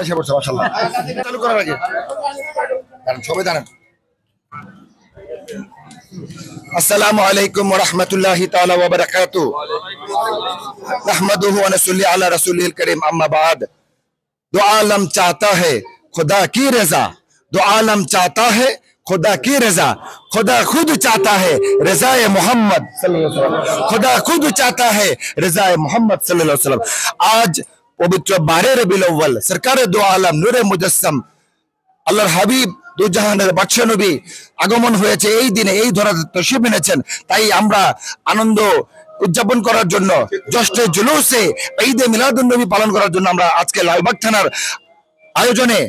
এসে পড়ছে মাশাআল্লাহ। চালু করার আগে কারণ সবাই জানেন। আসসালামু আলাইকুম ওয়া রাহমাতুল্লাহি তাআলা ওয়া বারাকাতুহু। নাহমাদুহু ওয়া নুসাল্লি আলা রাসূলিল কারীম, আম্মা বা'দ। दो आलम चाहता है खुदा की रजा, दो आलम चाहता है खुदा की रजा, खुदा खुद चाहता है रज़ाए मोहम्मद सल्लल्लाहु अलैहि वसल्लम, खुदा खुद चाहता है रज़ाए मोहम्मद सल्लल्लाहु अलैहि वसल्लम। आज पवित्र 12 रबीउल अव्वल सरकार दो आलम नूरे मुजस्सम আল্লাহর হাবিব দু জাহানের বাদশা নবী আগমন হয়েছে। এই দিনে এই ধরাতে তশরিফ এনেছেন, তাই আমরা আনন্দ উদযাপন করার জন্য জশ্নে জুলুসে ঈদে মিলাদুন নবী পালন করার জন্য আমরা আজকে লালবাগ থানার আয়োজনে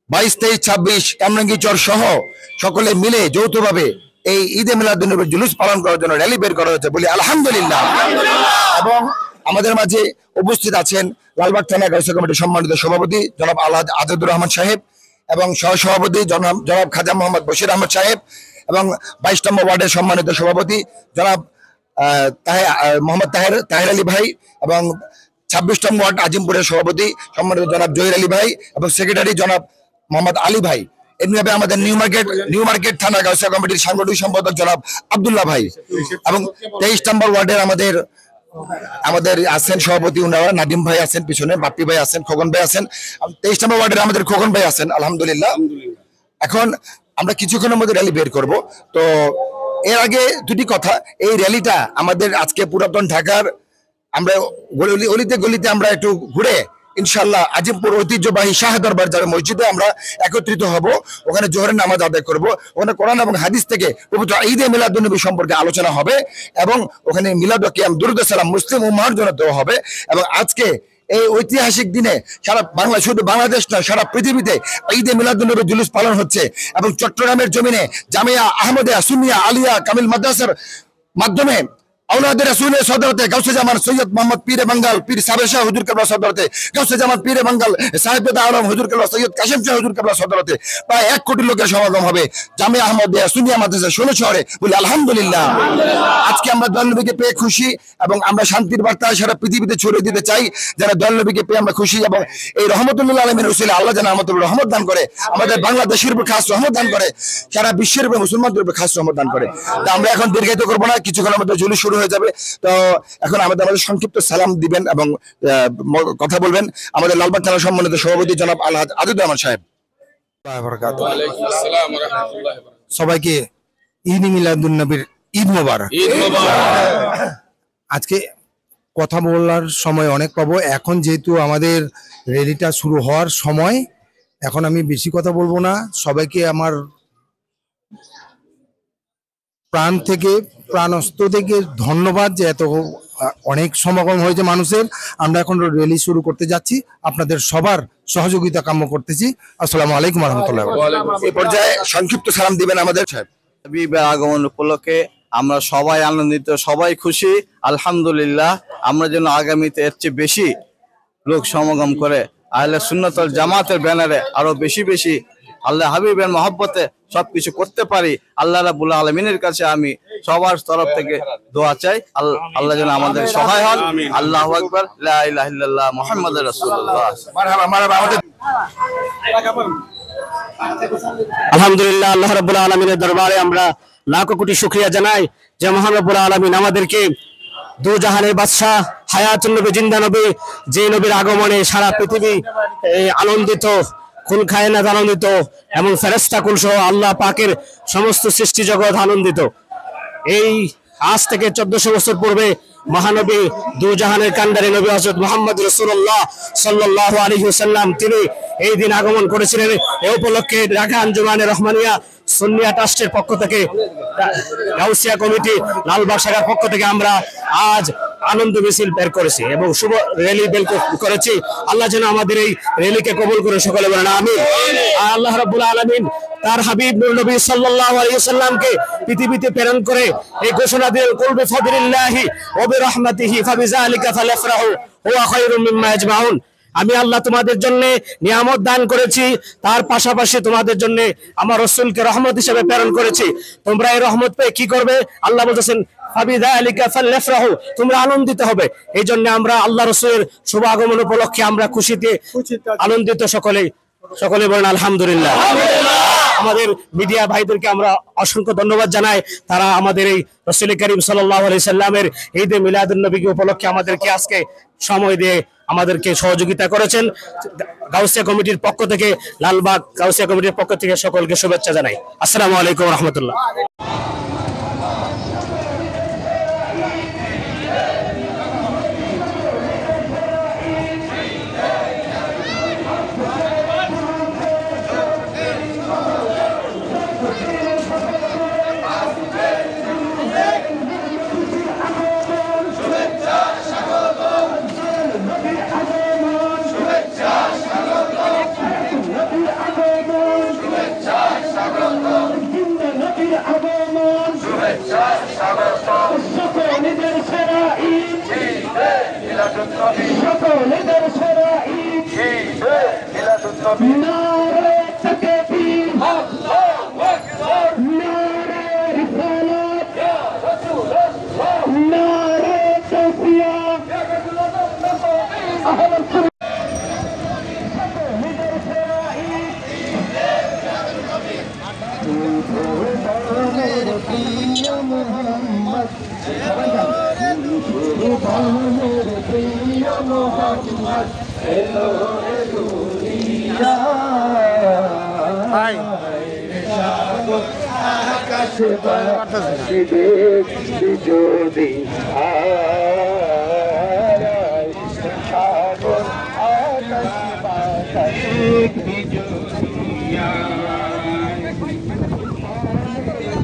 22, 23, 26 কামরাঙ্গীচর সহ সকলে মিলে যৌথভাবে এই ঈদে মিলাদুন নবীর জুলুস পালন করার জন্য র্যালি বের করা হয়েছে, বলি আলহামদুলিল্লাহ। এবং আমাদের মাঝে উপস্থিত আছেন লালবাগ থানা গাউসিয়া কমিটির সম্মানিত সভাপতি জনাব আলহাজ আজাদুর রহমান সাহেব এবং সহসভাপতি জনাব খাজা মোহাম্মদ বশির আহমদ সাহেব এবং 22 নম্বর ওয়ার্ডের সম্মানিত সভাপতি জনাব মোহাম্মদ তাহের আলী ভাই এবং 26 নম্বর ওয়ার্ড আজিমপুরের সভাপতি সম্মানিত জনাব জহির আলী ভাই এবং সেক্রেটারি জনাব মোহাম্মদ আলী ভাই। এমনিভাবে আমাদের নিউ মার্কেট থানা গাউসিয়া কমিটির সাংগঠনিক সম্পাদক জনাব আব্দুল্লাহ ভাই এবং 23 নম্বর ওয়ার্ডের আমাদের আছেন সভাপতি উনারা নাদিম ভাই আছেন, পিছনে বাপ্পি ভাই আছেন, খোকন ভাই আছেন। 23 নম্বর ওয়ার্ডের আমাদের খোকন ভাই আছেন, আলহামদুলিল্লাহ। এখন আমরা কিছুক্ষণের মধ্যে র্যালি বের করব। তো এর আগে দুটি কথা, এই র্যালিটা আমাদের আজকে পুরাতন ঢাকার আমরা অলিতে গলিতে আমরা একটু ঘুরে ইনশাআল্লাহ আজিমপুর ঐতিহ্যবাহী শাহ দরবার যাবে মসজিদে আমরা একত্রিত হব, ওখানে জোহরের নামাজ আদায় করব, ওখানে কোরআন এবং হাদিস থেকে পবিত্র ঈদে মিলাদুন নবী সম্পর্কে আলোচনা হবে এবং ওখানে মিলাদ ওয়া কিয়াম দুরূদ সালাম মুসলিম উম্মাহর জন্য দেওয়া হবে। এবং আজকে এই ঐতিহাসিক দিনে সারা বাংলা, শুধু বাংলাদেশ নয় সারা পৃথিবীতে ঈদে মিলাদুন নবী জুলুস পালন হচ্ছে এবং চট্টগ্রামের জমিনে জামিয়া আহমদিয়া সুন্নিয়া আলিয়া কামিল মাদ্রাসার মাধ্যমে औलाद रसूल सदरते गौसे जमान सैयद मोहम्मद पीर बंगाल पीर साबिर शाह हुजूर केबला सदरते गौसे जमान पीर बंगाल साहिब आलम हुजूर केबला सैयद कासिम शाह हुजूर केबला सदरते প্রায় 1 কোটি লোকের সমাগম হবে জামিয়া আহমদিয়া সুন্নিয়া মাদ্রাসা 16 শহরে, বলি আলহামদুলিল্লাহ। আজকে আমরা দয়াল নবীকে পেয়ে খুশি এবং আমরা শান্তির বার্তা সারা পৃথিবীতে ছড়িয়ে দিতে চাই। যারা দয়াল নবীকে পেয়ে আমরা খুশি এবং এই রহমতুল্লাহ আলামিন রাসূল আল্লাহ যেন আমাদের রহমত দান করে, আমাদের বাংলাদেশের উপর খাস রহমত দান করে, সারা বিশ্বের উপর মুসলমানদের উপর খাস রহমত দান করে। তা আমরা এখন দীর্ঘায়িত করব না, কিছুক্ষণের মধ্যে জুলুস শুরু হয়ে যাবে। তো এখন আমাদের সংক্ষিপ্ত সালাম দিবেন এবং কথা বলবেন আমাদের লালবাগ থানার সম্মানিত সভাপতি জনাব আলহাজ আজাদুর রহমান সাহেব। সবাইকে ঈদ মিলাদুন নবীর ঈদ মোবারক। আজকে কথা বলার সময় অনেক পাবো, এখন যেহেতু আমাদের র্যালিটা শুরু হওয়ার সময়, এখন আমি বেশি কথা বলবো না। সবাইকে আমার প্রাণ থেকে প্রাণস্থ থেকে ধন্যবাদ যে এত অনেক সমাগম হয়েছে মানুষের। আমরা এখন র্যালি শুরু করতে যাচ্ছি, আপনাদের সবার সহযোগিতা কাম্য করতেছি। আসসালামু আলাইকুম ওয়া রাহমাতুল্লাহি ওয়া বারাকাতুহু। এই পর্যায়ে সংক্ষিপ্ত সালাম দিবেন আমাদের সাহেব। হাবিবের আগমন উপলক্ষে আমরা সবাই আনন্দিত, সবাই খুশি আলহামদুলিল্লাহ। আমরা যেন আগামীতে এর চেয়ে বেশি লোক সমাগম করে আহলে সুন্নাত ওয়াল জামাতের ব্যানারে আরো বেশি বেশি আল্লাহ হাবিবের মহব্বতে সবকিছু করতে পারি। আল্লাহ রাব্বুল আলামিনের কাছে আমি সবার তরফ থেকে দোয়া চাই, আল্লাহ যেন আমাদের সহায় হন। আল্লাহু আকবার, লা ইলাহা ইল্লাল্লাহ, মুহাম্মাদুর রাসূলুল্লাহ। মারহাবা মারহাবা। আলহামদুলিল্লাহ, আল্লাহ রাব্বুল আলামিনের দরবারে আমরা লাখো কোটি শুকরিয়া জানাই যে মহান রব্বুল আলামিন আমাদেরকে দু জাহানের বাদশাহ হায়াতুন নবী জিন্দা নবী, যে নবীর আগমনে সারা পৃথিবী আনন্দিত, কুল কায়নাত আনন্দিত এবং ফেরেশতা কুল সহ আল্লাহ পাকের সমস্ত সৃষ্টি জগৎ আনন্দিত। এই আজ থেকে 1400 বছর পূর্বে মহানবী দু জাহানের কান্ডারি নবী হযরত মুহাম্মদ রাসূলুল্লাহ সাল্লাল্লাহু আলাইহি ওয়াসাল্লাম তিনি এই দিন আগমন করেছিলেন। এই উপলক্ষে ঢাকা আঞ্জুমানে রহমানিয়া সুন্নিয়া ট্রাস্টের পক্ষ থেকে, গাউসিয়া কমিটি লালবাগ শাখার পক্ষ থেকে আমরা আজ আনন্দ মিছিল বের করেছি এবং শুভ র্যালি বের করেছি। আল্লাহ যেন আমাদের এই র্যালিকে কবুল করে, সকলে বলেন আমিন। আল্লাহ রাব্বুল আলামিন তার হাবিব নূর নবী সাল্লাল্লাহু আলাইহি ওয়াসাল্লামকে পৃথিবীতে প্রেরণ করে এই ঘোষণা দিলেন, কুল বিফাদলিল্লাহি ওয়া বিরহমাতিহি ফাবিযালিকা ফালইফরাহু হুয়া খায়রুম মিম্মা ইয়াজমাউন। আমি আল্লাহ তোমাদের জন্য নিয়ামত দান করেছি, তার পাশাপাশি তোমাদের জন্য আমার রাসূলকে রহমত হিসেবে প্রেরণ করেছি। তোমরা এই রহমত পেয়ে কি করবে? আল্লাহ বলতেছেন ফাবিযালিকা ফালইফরাহু, তোমরা আনন্দিত হবে। এই জন্য আমরা আল্লাহ রাসূলের শুভ আগমন উপলক্ষে আমরা খুশিতে আনন্দিত। সকলে বলেন আলহামদুলিল্লাহ। আমাদের মিডিয়া ভাইদেরকে আমরা অসংখ্য ধন্যবাদ জানাই, তারা আমাদের এই রাসূল করিম সাল্লাল্লাহু আলাইহি সাল্লামের ঈদে মিলাদুন নবী উপলক্ষে আমাদেরকে আজকে সময় দিয়ে আমাদেরকে সহযোগিতা করেছেন। গাউসিয়া কমিটির পক্ষ থেকে, লালবাগ গাউসিয়া কমিটির পক্ষ থেকে সকলকে শুভেচ্ছা জানাই। আসসালামু আলাইকুম ওয়া রাহমাতুল্লাহ। নারে তাকবীর, আল্লাহু আকবার, নারে রিসালাত, ইয়া রাসূলুল্লাহ, নারে তাওফিয়া, ইয়া রাসূলুল্লাহ, আহলান আকাশ বাতাসে দেখবি যদি সাগর আকাশ বাতাসে দেখবি যদি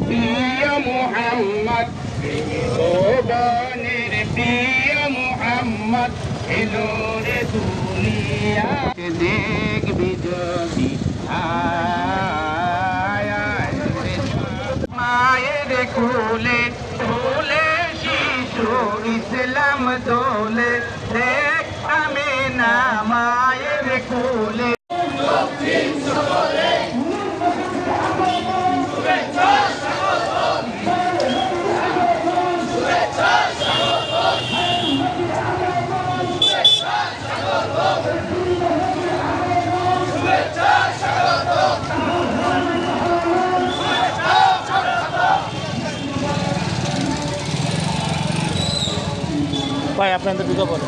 প্রিয় মুহাম্মদ সোবানের প্রিয় মুহাম্মদ এলো রে দুনিয়াতে দেখবি যদি মায়ের কোলে দোলে শিশু ইসলাম দোলে দেখ আমিনা মায়ের কোলে ভাই আপনাদের দুটো বলো।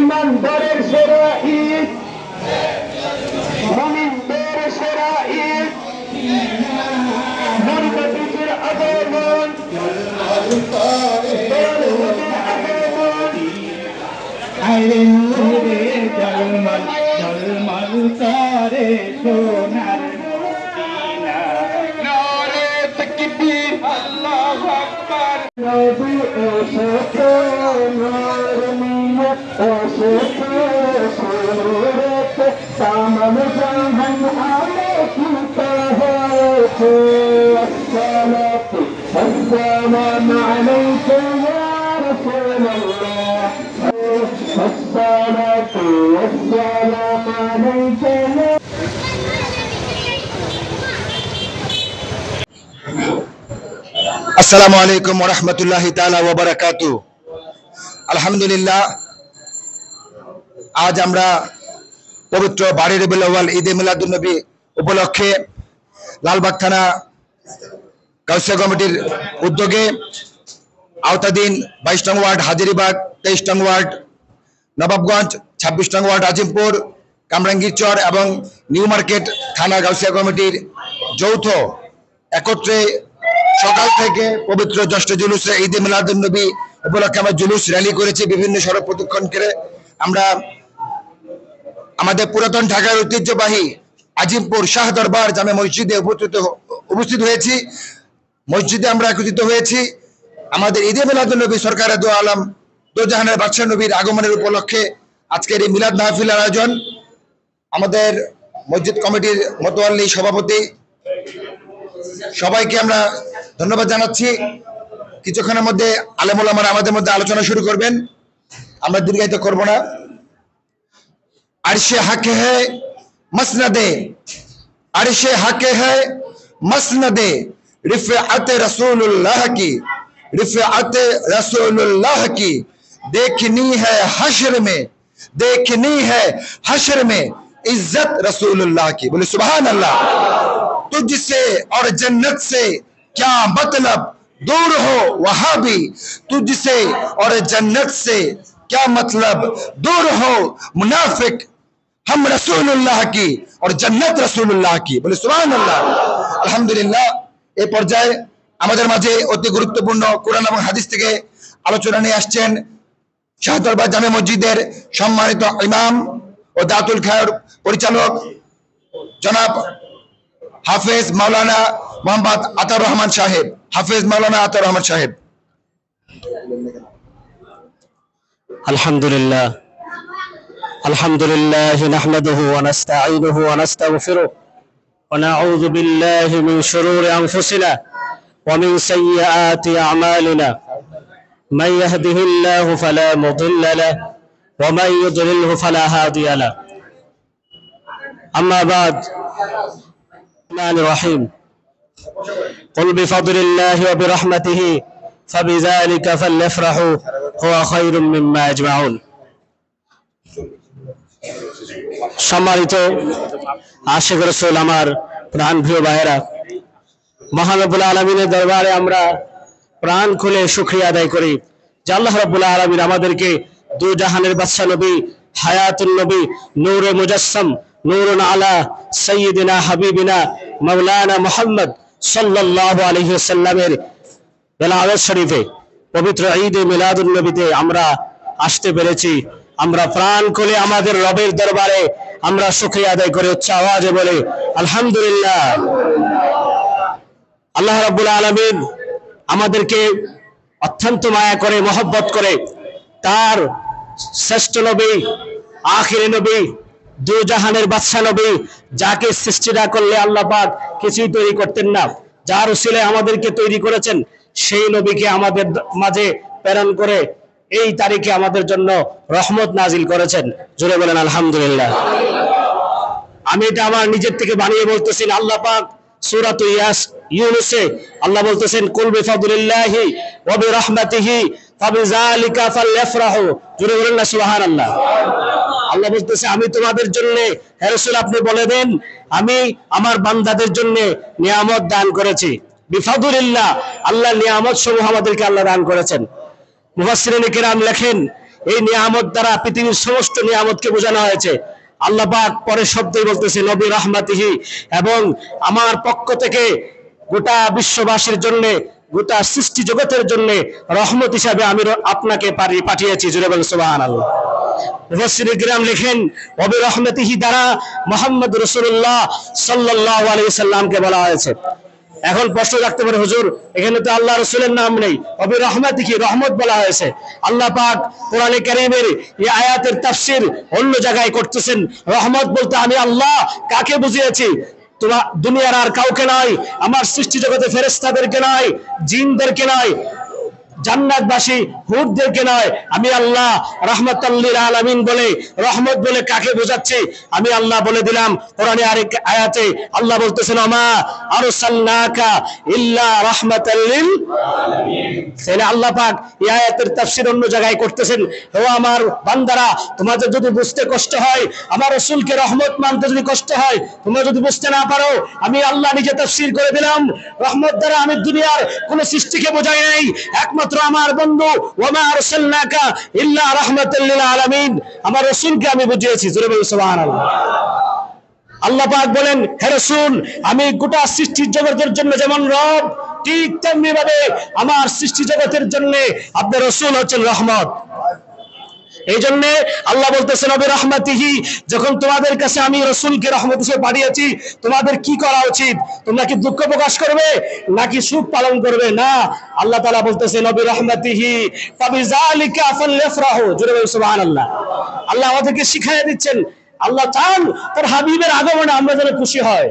ইমানদারের সেরা ঈদ, মুমিনদের সেরা ঈদ, নবীর আগমন, আরে নূরে জলমল জলমল করে সোনার মদিনা, নারে তাকবীর আল্লাহু আকবার। নবী এসেছে নূর নিয়ে, এসেছে সুরত, তামাম জাহান আলোকিত হয়েছে। আসসালাতু ওয়াসসালামু আলাইকা ইয়া রাসূলুল্লাহ, আসসালাতু ওয়াসসালামু আলাইকা ইয়া আসসালামু আলাইকুম ওয়া রাহমাতুল্লাহি তাআলা ওয়া বারাকাতুহু। আলহামদুলিল্লাহ, আজ আমরা পবিত্র 12 রবিউল আউয়াল ঈদে মিলাদুন নবী উপলক্ষে লালবাগ থানা কাউসিয়া কমিটির উদ্যোগে আওতাধীন 22 নং ওয়ার্ড হাজারীবাগ, 23 নং ওয়ার্ড নবাবগঞ্জ, 26 নং ওয়ার্ড আজিমপুর, কামরাঙ্গীরচর এবং নিউ মার্কেট থানা কাউসিয়া কমিটির যৌথ একত্রে সকাল থেকে পবিত্র জ্যৈষ্ঠ জুলুসে ঈদে মিলাদুন নবী উপলক্ষে আমরা জুলুস র্যালি করেছি। বিভিন্ন সড়ক প্রদক্ষিণ করে আমরা আমাদের পুরাতন ঢাকার ঐতিহ্যবাহী আজিমপুর শাহ দরবার জামে মসজিদে উপস্থিত হয়েছি। মসজিদে আমরা একত্রিত হয়েছি আমাদের ঈদে মিলাদুন নবী সরকারে দো আলম দো জাহানের বাদশাহ নবীর আগমনের উপলক্ষে আজকের এই মিলাদ মাহফিলের আয়োজন। আমাদের মসজিদ কমিটির মোতাওয়াল্লি সভাপতি সবাইকে আমরা ধন্যবাদ জানাচ্ছি। কিছুক্ষণের মধ্যে আলেম ওলামারা আমাদের মধ্যে আলোচনা শুরু করবেন, আমরা দীর্ঘায়িত করব না। আরশে হাকে হ্যায় মসনদে, আরশে হাকে হ্যায় মসনদে, रिफ़अत रसूलुल्लाह की, रिफ़अत रसूलुल्लाह की देखनी है हश्र में, देखनी है हश्र में इज्जत रसूलुल्लाह की। बोले सुभान अल्लाह। तुझसे और जन्नत से क्या मतलब दूर हो वहां भी, तुझसे और जन्नत से क्या मतलब दूर हो मुनाफिक, हम रसूलुल्लाह की और जन्नत रसूलुल्लाह की। बोले सुभान अल्लाह। अल्हम्दुलिल्लाह, এই পর্যায়ে আমাদের মাঝে অতি গুরুত্বপূর্ণ কোরআন এবং হাদিস থেকে আলোচনা নিয়ে আসছেন শাহ দরবার জামে মসজিদের সম্মানিত ইমাম ও দাতুল খায়ের পরিচালক জনাব হাফেজ মাওলানা মোহাম্মদ আতাউর রহমান সাহেব। হাফেজ মাওলানা আতাউর রহমান সাহেব। আলহামদুলিল্লাহ, আলহামদুলিল্লাহ নাহমাদুহু ওয়া নাস্তাঈনুহু ওয়া নাস্তাগফিরুহ ونعوذ بالله من شرور أنفسنا ومن سيئات أعمالنا، من يهده الله فلا مضل له ومن يضلله فلا هادي له. أما بعد، الرحمن الرحيم، قل بفضل الله وبرحمته فبذلك فليفرحوا هو خير مما يجمعون. সম্মানিত আশিক রাসূল, আমার প্রাণ প্রিয় ভাইয়েরা, মহান রব্বুল আলামিনের দরবারে আমরা প্রাণ খুলে শুকরিয়া আদায় করি যে আল্লাহ রাব্বুল আলামিন আমাদেরকে দু জাহানের বাদশা নবী, হায়াতুন নবী, নূরে মুজাসসাম, নূরুন আলা সাইয়্যিদিনা হাবিবিনা মাওলানা মুহাম্মদ সাল্লাল্লাহু আলাইহি ওয়াসাল্লামের বেলাওয়াত শরীফে পবিত্র ঈদে মিলাদুন নবীতে আমরা আসতে পেরেছি। আমরা প্রাণ খুলে আমাদের রবের দরবারে আমরা শুকরিয়া আদায় করে উচ্চ আওয়াজে বলে আলহামদুলিল্লাহ। আল্লাহ রাব্বুল আলামিন আমাদেরকে অত্যন্ত মায়া করে, মহব্বত করে তার শ্রেষ্ঠ নবী, আখিরি নবী, দু জাহানের বাদশা নবী, যাকে সৃষ্টি না করলে আল্লাহ পাক কিছুই তৈরি করতেন না, যার উসিলায় আমাদেরকে তৈরি করেছেন, সেই নবীকে আমাদের মাঝে প্রেরণ করে এই তারিখে আমাদের জন্য রহমত নাজিল করেছেন। জোরে বলেন আলহামদুলিল্লাহ। আমি এটা আমার নিজের থেকে বানিয়ে বলতেছি না, আল্লাহ পাক সূরাত ইউনূসে আল্লাহ বলতেছেন কুল বিফাদলিল্লাহি ওয়া বিরহমাতিহি ফাবিযালিকা ফালইফরাহু। জোরে বলেন না সুবহানাল্লাহ। আল্লাহ বলতেছে আমি তোমাদের জন্য, হে রাসূল আপনি বলে দেন, আমি আমার বান্দাদের জন্য নিয়ামত দান করেছি। বিফাদলিল্লাহ, আল্লাহর নিয়ামত সমূহ আমাদেরকে আল্লাহ দান করেছেন। মুফাসসিরিনে কেরাম লেখেন এই নিয়ামত দ্বারা পৃথিবীর সমস্ত নিয়ামতকে বোঝানো হয়েছে। আল্লাহ পাক পরের শব্দেই বলতেছে নবী রাহমাতিহি, এবং আমার পক্ষ থেকে গোটা বিশ্ববাসীর জন্য, গোটা সৃষ্টি জগতের জন্য রহমত হিসাবে আমি আপনাকে পাঠিয়েছি। জোরে বলেন সুবহানাল্লাহ। মুফাসসিরিনে কেরাম লেখেন নবী রাহমাতিহি দ্বারা মুহাম্মদ রাসূলুল্লাহ সাল্লাল্লাহু আলাইহি সাল্লামকে বলা হয়েছে। এখন প্রশ্ন রাখতে পারে, হুজুর এখানে তো আল্লাহ রাসূলের নাম নেই, নবী রাহমাতিহি রহমত বলা হয়েছে। আল্লাহ পাক কোরআনে কারীমের এই আয়াতের তাফসীর অন্য জায়গায় করতেছেন, রহমত বলতে আমি আল্লাহ কাকে বুঝিয়েছি? তোমার দুনিয়ার আর কাউকে নয়, আমার সৃষ্টি জগতে ফেরেশতাদেরকে নয়, জিনদেরকে নয়, জান্নাতবাসী হুরদেরকে নয়, আমি আল্লাহ রাহমাতাল লিল আলামিন বলে, রহমত বলে কাকে বোঝাচ্ছি আমি আল্লাহ বলে দিলাম। কোরআনে আরেক আয়াতে আল্লাহ বলতেছেন, আমা আরসালনাকা ইল্লা রাহমাতাল লিল আলামিন। তাহলে আল্লাহ পাক এই আয়াতের তাফসীর অন্য জায়গায় করতেছেন, ও আমার বান্দারা, তোমাদের যদি বুঝতে কষ্ট হয়, আমার রাসূলকে রহমত মানতে যদি কষ্ট হয়, তোমরা যদি বুঝতে না পারো, আমি আল্লাহ নিজে তাফসীর করে দিলাম। রহমত দ্বারা আমি দুনিয়ার কোন সৃষ্টিকে বোঝাই নাই, একমাত্র আমার বন্ধু ওয়া মা আরসালনাকা ইল্লা রাহমাতাল লিল আলামিন, আমার রাসূলকে আমি বুঝিয়েছি। জোরে বলুন সুবহানাল্লাহ। আল্লাহ পাক বলেন, হে রাসূল, আমি গোটা সৃষ্টির জগতের জন্য যেমন রব, ঠিক তেমনি ভাবে আমার সৃষ্টি জগতের জন্য আপনার রাসূল হচ্ছেন রহমত। এই জন্য আল্লাহ বলতেছেন, নবী রাহমাতিহি, যখন তোমাদের কাছে আমি রাসূলকে রহমত হিসেবে পাঠিয়েছি, তোমাদের কি করা উচিত? তোমরা কি দুঃখ প্রকাশ করবে নাকি সুখ পালন করবে? না, আল্লাহ তাআলা বলতেছেন, নবী রাহমাতিহি ফাবিযালিকা ফালইফরাহু। জোরে বলুন সুবহানাল্লাহ। আল্লাহ আমাদেরকে শিখিয়ে দিচ্ছেন, আল্লাহ চান তার হাবিবের আগমনে আমরা যেন খুশি হয়।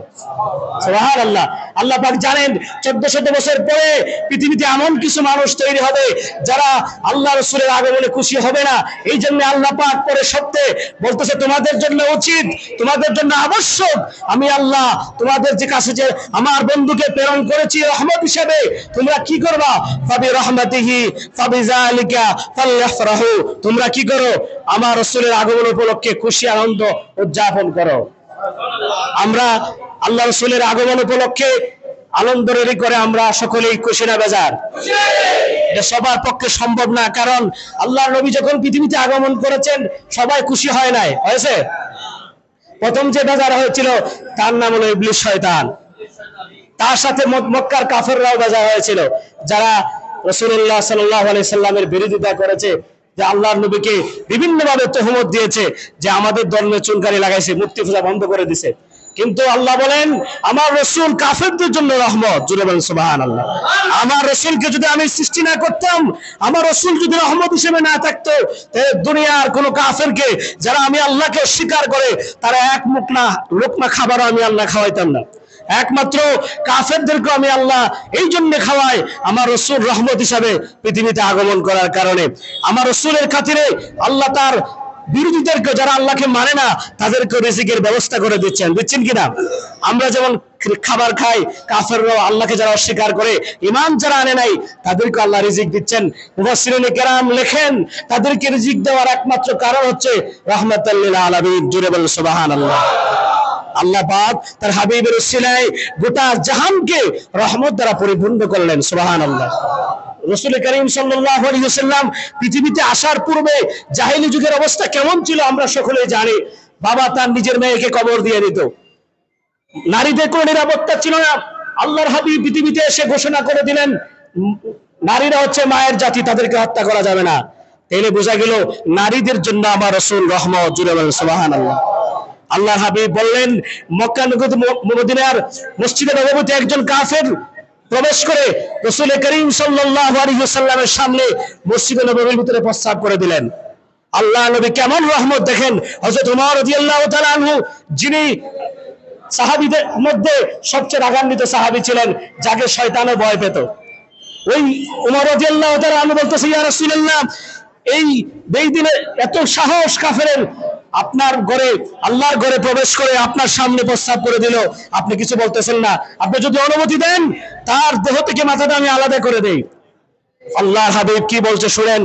সুবহানাল্লাহ। আল্লাহ পাক জানেন 1400 বছর পরে পৃথিবীতে এমন কিছু মানুষ তৈরি হবে যারা আল্লাহ রাসূলের আগমনে খুশি হবে না। এই জন্য আল্লাহ পাক পরে সত্যে বলতেছে, তোমাদের জন্য উচিত, তোমাদের জন্য আবশ্যক, আমি আল্লাহ তোমাদের যে কাছে যে আমার বন্ধুকে প্রেরণ করেছি রহমত হিসেবে, তোমরা কি করবা? ফাবি রাহমাতিহি ফাবিযালিকা ফালইফরাহু, তোমরা কি করো? আমার রাসূলের আগমন উপলক্ষে খুশি আনন্দ উদযাপন করো। আমরা আল্লাহ রাসূলের আগমন উপলক্ষে আনন্দ রেডি করে আমরা সকলেই খুশি না বেজার? এটা সবার পক্ষে সম্ভব না, কারণ আল্লাহর নবী যখন পৃথিবীতে আগমন করেছেন সবাই খুশি হয় নাই, হয়েছে? প্রথম যে বেজার হয়েছিল তার নাম হলো ইবলিস শয়তান, তার সাথে মক্কার কাফেররাও বেজার হয়েছিল, যারা রাসূলুল্লাহ সাল্লাল্লাহু আলাইহি সাল্লামের বিরোধিতা করেছে, যে আল্লাহর নবীকে বিভিন্ন ভাবে তহমত দিয়েছে যে আমাদের ধর্মে চুনকারি লাগাইছে, মূর্তি পূজা বন্ধ করে দিছে। কিন্তু আল্লাহ বলেন, আমার রাসূল কাফেরদের জন্য রহমত। জোরে বলেন সুবহানাল্লাহ। আমার রাসূলকে যদি আমি সৃষ্টি না করতাম, আমার রাসূল যদি রহমত হিসেবে না থাকতো, তাহলে দুনিয়ার কোন কাফেরকে, যারা আমি আল্লাহকে অস্বীকার করে, তারা এক মুখ না লোকমা খাবারও আমি আল্লাহ খাওয়াইতাম না। একমাত্র কাফেরদেরকে আমি আল্লাহ এই জন্য খাওয়াই, আমার রাসূল রহমত হিসাবে পৃথিবীতে আগমন করার কারণে। আমার রাসূলের খাতিরে আল্লাহ তার বিরোধীদেরকে, যারা আল্লাহকে মানে না, তাদেরকে রিজিকের ব্যবস্থা করে দিচ্ছেন কিনা? আমরা যেমন খাবার খাই, কাফেররাও আল্লাহকে যারা অস্বীকার করে, ঈমান যারা আনে নাই, তাদেরকে আল্লাহ রিজিক দিচ্ছেন। মুফাসসিরিনে কেরাম লেখেন, তাদেরকে রিজিক দেওয়ার একমাত্র কারণ হচ্ছে রাহমাতাল লিল আলামিন। জোরে বলেন সুবহানাল্লাহ। আল্লাহ পাক তার হাবিবের উসিলায় গোটা জাহানকে রহমত দ্বারা পরিপূর্ণ করলেন। সুবহানাল্লাহ। রাসূল করিম সাল্লাল্লাহু আলাইহি ওয়াসাল্লাম পৃথিবীতে আসার পূর্বে জাহেলি যুগের অবস্থা কেমন ছিল আমরা সকলেই জানি। বাবা তার নিজের মেয়েকে কবর দিয়ে দিত, নারীদের কোনো নিরাপত্তা ছিল না। আল্লাহর হাবিব পৃথিবীতে এসে ঘোষণা করে দিলেন, নারীরা হচ্ছে মায়ের জাতি, তাদেরকে হত্যা করা যাবে না। তাইলে বোঝা গেল নারীদের জন্য আমার রাসূল রহমত। জুড়ে বলেন সুবহানাল্লাহ। আল্লাহর হাবিব বললেন, মক্কা মদিনার মসজিদে নববীতে একজন কাফের প্রবেশ করে রাসূল করিম সাল্লাল্লাহু আলাইহি ওয়াসাল্লামের সামনে মসজিদে নববীর ভিতরে প্রস্রাব করে দিলেন। আল্লাহ নবী কেমন রহমত দেখেন। হযরত ওমর রাদিয়াল্লাহু তাআলা আনহু, যিনি সাহাবীদের মধ্যে সবচেয়ে রাগান্বিত সাহাবী ছিলেন, যাকে শয়তানও ভয় পেত, ওই ওমর রাদিয়াল্লাহু তাআলা আনহু বলতেছে, ইয়া রাসূলুল্লাহ, এই দিনে এত সাহস কাফেরের, আপনার ঘরে, আল্লাহর ঘরে প্রবেশ করে আপনার সামনে প্রস্রাব করে দিল, আপনি কিছু বলতেছেন না? আপনি যদি অনুমতি দেন, তার দেহ থেকে মাথাটা আমি আলাদা করে দেই। আল্লাহর হাবিব কি বলছে শুনেন।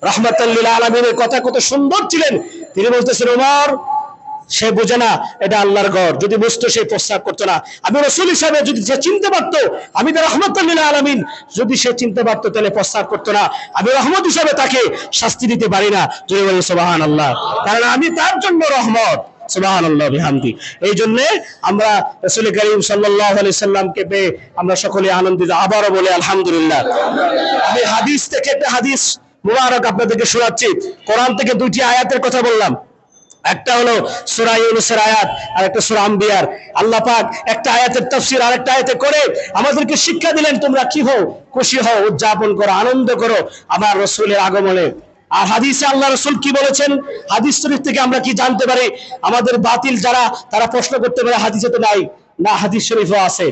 রাহমাতাল লিল আলামিনের কথা কত সুন্দর ছিলেন। তিনি বলতেছেন, ওমর, সে বোঝে না এটা আল্লাহর ঘর, যদি বুঝতো সে প্রস্রাব করতো না। আমি রাসূল হিসাবে যদি সে চিনতে পারতো আমি তো রাহমাতুল লিল আলামিন, যদি সে চিনতে পারতো তাহলে প্রস্রাব করতো না। আমি রহমত হিসাবে তাকে শাস্তি দিতে পারি না। জোরে বলি সুবহানাল্লাহ, কারণ আমি তার জন্য রহমত। সুবহানাল্লাহ বিহামদি। এই জন্য আমরা রাসূল করিম সাল্লাল্লাহু আলাইহি সাল্লামকে পেয়ে আমরা সকলে আনন্দিত। আবারও বলে আলহামদুলিল্লাহ। আমি হাদিস থেকে একটা হাদিস মুবারক আপনাদেরকে শোনাচ্ছি। কোরআন থেকে দুইটি আয়াতের কথা বললাম, একটা হলো সূরা ইউনূসের আয়াত আর একটা সূরা আম্বিয়ার। আল্লাহ পাক একটা আয়াতের তাফসীর আরেকটা আয়াতে করে আমাদেরকে শিক্ষা দিলেন, তোমরা কি হও, খুশি হও, উদযাপন করো, আনন্দ করো আমার রাসূলের আগমনে। আর হাদিসে আল্লাহ রাসূল কি বলেছেন, হাদিস শরীফ থেকে আমরা কি জানতে পারি? আমাদের বাতিল যারা, তারা প্রশ্ন করতে পারে হাদিসে তো নাই, না হাদিস শরীফও আছে।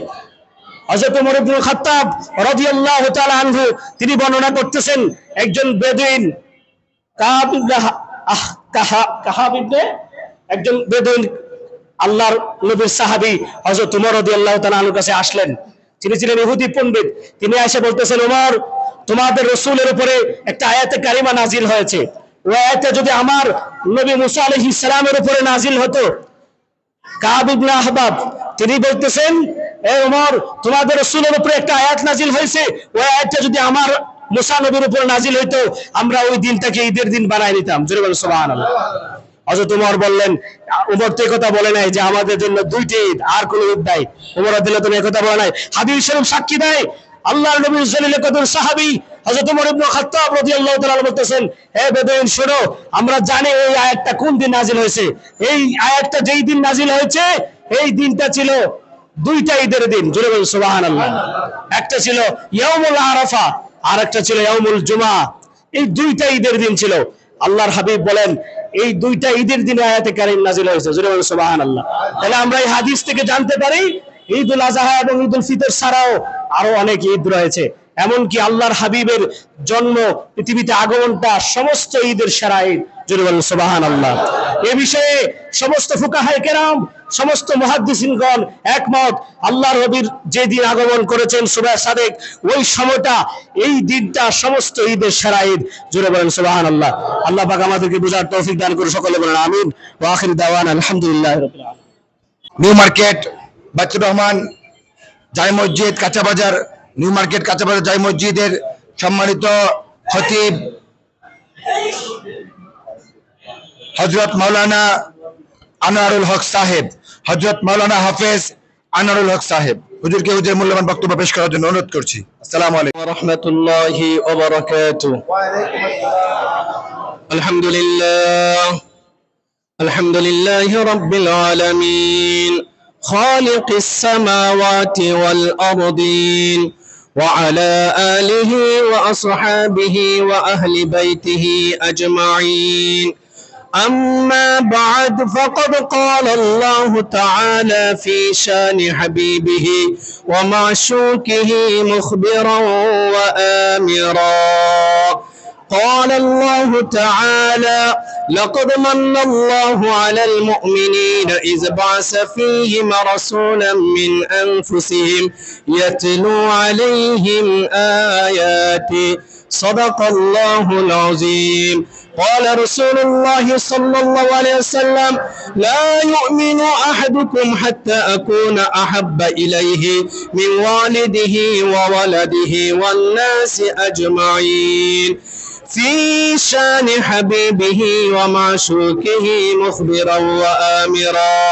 হযরত ওমর ইবনে খাত্তাব রাদিয়াল্লাহু তাআলা আনহু তিনি বর্ণনা করতেছেন, একজন বেদুইন একজন বেদুইন আল্লাহর নবীর সাহাবী হযরত ওমর রাদিয়াল্লাহু তাআলা আনহুর কাছে আসলেন। তিনি ছিলেন ইহুদি পণ্ডিত। তিনি এসে বলতেছেন, ওমর, তোমাদের রাসূলের উপরে একটা আয়াতে কারিমা নাজিল হয়েছে, ওই আয়াতে যদি আমার নবী মুসা আলাইহিস সালামের উপরে নাজিল হতো। কাব ইবনে আহবাব তিনি বলতেছেন, এ ওমর, তোমাদের রাসূলের উপরে একটা আয়াত নাজিল হয়েছে, ওই আয়াতটা যদি আমার মুসা নবীর উপরে নাজিল হইতো, আমরা ওই দিনটাকে ঈদের দিন বানাই নিতাম। জোরে বলেন সুবহানাল্লাহ। হযরত ওমর বললেন, ওমর তো এই কথা বলে নাই যে আমাদের জন্য দুইটি ঈদ, আর কোন ঈদ নাই। ওমর রাদিয়াল্লাহু তাআলা এই কথা বলে নাই। হাদিস শরীফ সাক্ষী দেয়, আল্লাহর নবীর জলিল কদর সাহাবী হযরত ওমর ইবনে খাত্তাব রাদিয়াল্লাহু তাআলা বলতেছেন, হে বেদুইন শোনো, আমরা জানি এই আয়াতটা কোন দিন নাজিল হয়েছে। এই আয়াতটা যেই দিন নাজিল হয়েছে, এই দিনটা ছিল দুইটা ঈদের দিন। জোরে বলেন সুবহানাল্লাহ। একটা ছিল ইয়াউমুল আরাফা, আর একটা ছিল ইয়াউমুল জুমআ। এই দুইটা ঈদের দিন ছিল। আল্লাহর হাবিব বলেন, এই দুইটা ঈদের দিনে আয়াতে কারীম নাজিল হয়েছে। জোরে বলেন সুবহানাল্লাহ। তাহলে আমরা এই হাদিস থেকে জানতে পারি ঈদুল আযহা এবং ঈদুল ফিতর ছাড়াও আরো অনেক ঈদ রয়েছে। এমনকি আল্লাহর হাবিবের জন্ম, পৃথিবীতে আগমনটা সমস্ত ঈদের সেরা ঈদ। জোরে বলেন সুবহানাল্লাহ। এই বিষয়ে সমস্ত ফুকাহায়ে কেরাম, সমস্ত মুহাদ্দিসিনগণ একমত, আল্লাহর নবীর যে দিন আগমন করেছেন সুবহ সাদেক, ওই সময়টা, এই দিনটা সমস্ত ঈদের সেরা ঈদ। জোরে বলেন সুবহানাল্লাহ। আল্লাহ পাক আমাদেরকে বুঝার তৌফিক দান করে, সকলে বলেন আমিন। ওয়া আখিরু দাওয়ানা আলহামদুলিল্লাহি রাব্বিল আলামিন। নিউ মার্কেট বাচ্চুর রহমান জামে মসজিদ কাঁচা বাজার, নিউ মার্কেট কাঁচা বাজার জামে মসজিদের সম্মানিত খতিব হযরত মাওলানা আনোয়ারুল হক সাহেব, হযরত মাওলানা হাফেজ আনোয়ারুল হক সাহেব, হুজুরকে হুজুরের মূল্যবান বক্তব্য পেশ করার জন্য অনুরোধ করছি। আসসালামু আলাইকুম ওয়া রাহমাতুল্লাহি ওয়া বারাকাতুহু। আলহামদুলিল্লাহ, আলহামদুলিল্লাহি রাব্বিল আলামিন, খালিকিস সামাওয়াতি ওয়াল আরদিন, ওয়া আলা আলিহি ওয়া আসহাবিহি ওয়া আহলি বাইতিহি আজমাইন। أما بعد فقد قال الله تعالى في شان حبيبه ومعشوقه مخبرا وآمرا. قال الله تعالى: لقد من الله على المؤمنين إذ بعث فيهم رسولا من أنفسهم يتلو عليهم آياته. صدق الله العظيم. قال رسول الله صلى الله عليه وسلم: لا يؤمن أحدكم حتى أكون أحب إليه من والده وولده والناس أجمعين. في شان حبيبه ومعشوقه مخبرا وآمرا.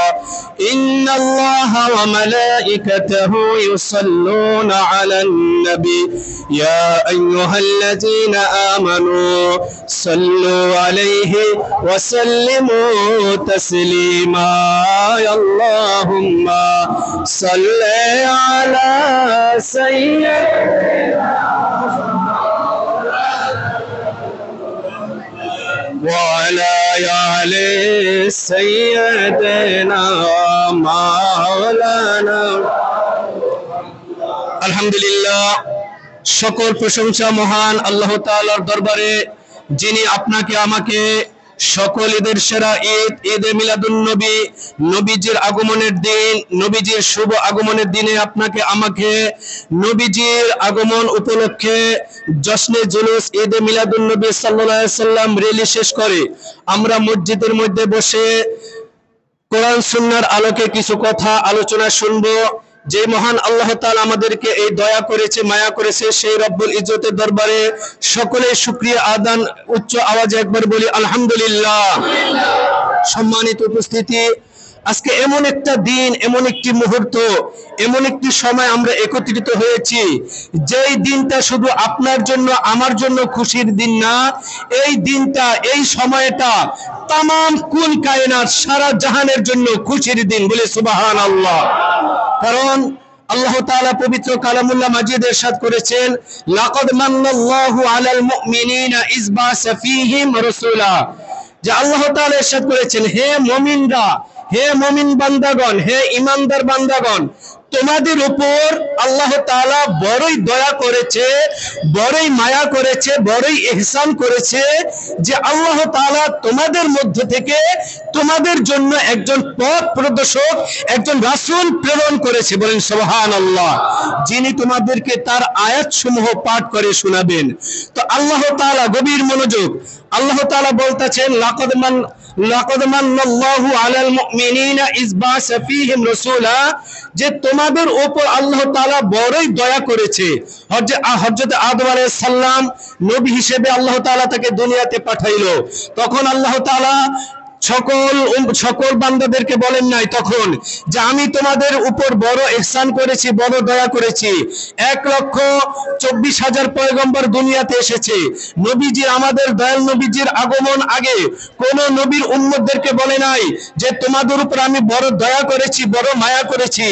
إن الله وملائكته يصلون على النبي يا أيها الذين آمنوا صلوا عليه وسلموا تسليما. اللهم صل على سيدنا وعلى آل سيدنا مولانا। আলহামদুলিল্লাহ, সকল প্রশংসা মহান আল্লাহ তাআলার দরবারে, যিনি আপনাকে আমাকে সকল ঈদের সেরা ঈদ, ঈদে মিলাদুন নবী, নবীজির আগমনের দিন, নবীজির শুভ আগমনের দিনে আপনাকে আমাকে নবীজির আগমন উপলক্ষে জশ্নে জুলুস ঈদে মিলাদুন নবী সাল্লাল্লাহু আলাইহি সাল্লাম রেলি শেষ করে আমরা মসজিদের মধ্যে বসে কোরআন সুন্নাহর আলোকে কিছু কথা আলোচনা শুনবো। যে মহান আল্লাহ তাআলা আমাদেরকে এই দয়া করেছে, মায়া করেছে, সেই রব্বুল ইজ্জতের দরবারে সকলে শুকরিয়া আদান উচ্চ আওয়াজে একবার বলি আলহামদুলিল্লাহ। সম্মানিত উপস্থিতি, আজকে এমন একটা দিন, এমন একটি মুহূর্ত, এমন একটি সময় আমরা একত্রিত হয়েছি, যেই দিনটা শুধু আপনার জন্য আমার জন্য খুশির দিন না, এই দিনটা, এই সময়টা তামাম কুল কায়নাত সারা জাহানের জন্য খুশির দিন। বলে সুবহানাল্লাহ। কারণ আল্লাহ তাআলা পবিত্র কালামুল্লাহ মাজিদ ইরশাদ করেছেন, লাকাদ মান্নাল্লাহু আলাল মুমিনিনা ইয বা'সা ফীহিম রাসূলা। যে আল্লাহ তাআলা ইরশাদ করেছেন, হে মুমিনরা, হে মুমিন বান্দাগণ, হে ঈমানদার বান্দাগণ, তোমাদের উপর আল্লাহ তাআলা বড়ই দয়া করেছে, বড়ই মায়া করেছে, বড়ই ইহসান করেছে যে আল্লাহ তাআলা তোমাদের মধ্য থেকে তোমাদের জন্য একজন পথ প্রদর্শক, একজন রাসূল প্রেরণ করেছে। বলেন সুবহানাল্লাহ। যিনি তোমাদেরকে তার আয়াতসমূহ পাঠ করে শোনাবেন। তো আল্লাহ তাআলা, গভীর মনোযোগ, আল্লাহ তাআলা বলতেছেন লাকাদ মান্নাল্লাহু আলাল মুমিনিনা ইয বা'সা ফীহিম রাসূলা, যে তোমাদের উপর আল্লাহ তাআলা বড়ই দয়া করেছে। হযরত আদম আলাইহিস সালাম নবী হিসেবে আল্লাহ তাআলা তাকে দুনিয়াতে পাঠাইলো। তখন আল্লাহ তাআলা সকল বান্দাদেরকে বলেন নাই তখন যে আমি তোমাদের উপর বড় ইহসান করেছি, বড় দয়া করেছি। 1,24,000 পয়গম্বর দুনিয়াতে এসেছে। নবীজি, আমাদের দয়াল নবীজির আগমন আগে কোন নবীর উম্মতদেরকে বলে নাই যে তোমাদের উপর আমি বড় দয়া করেছি, বড় মায়া করেছি।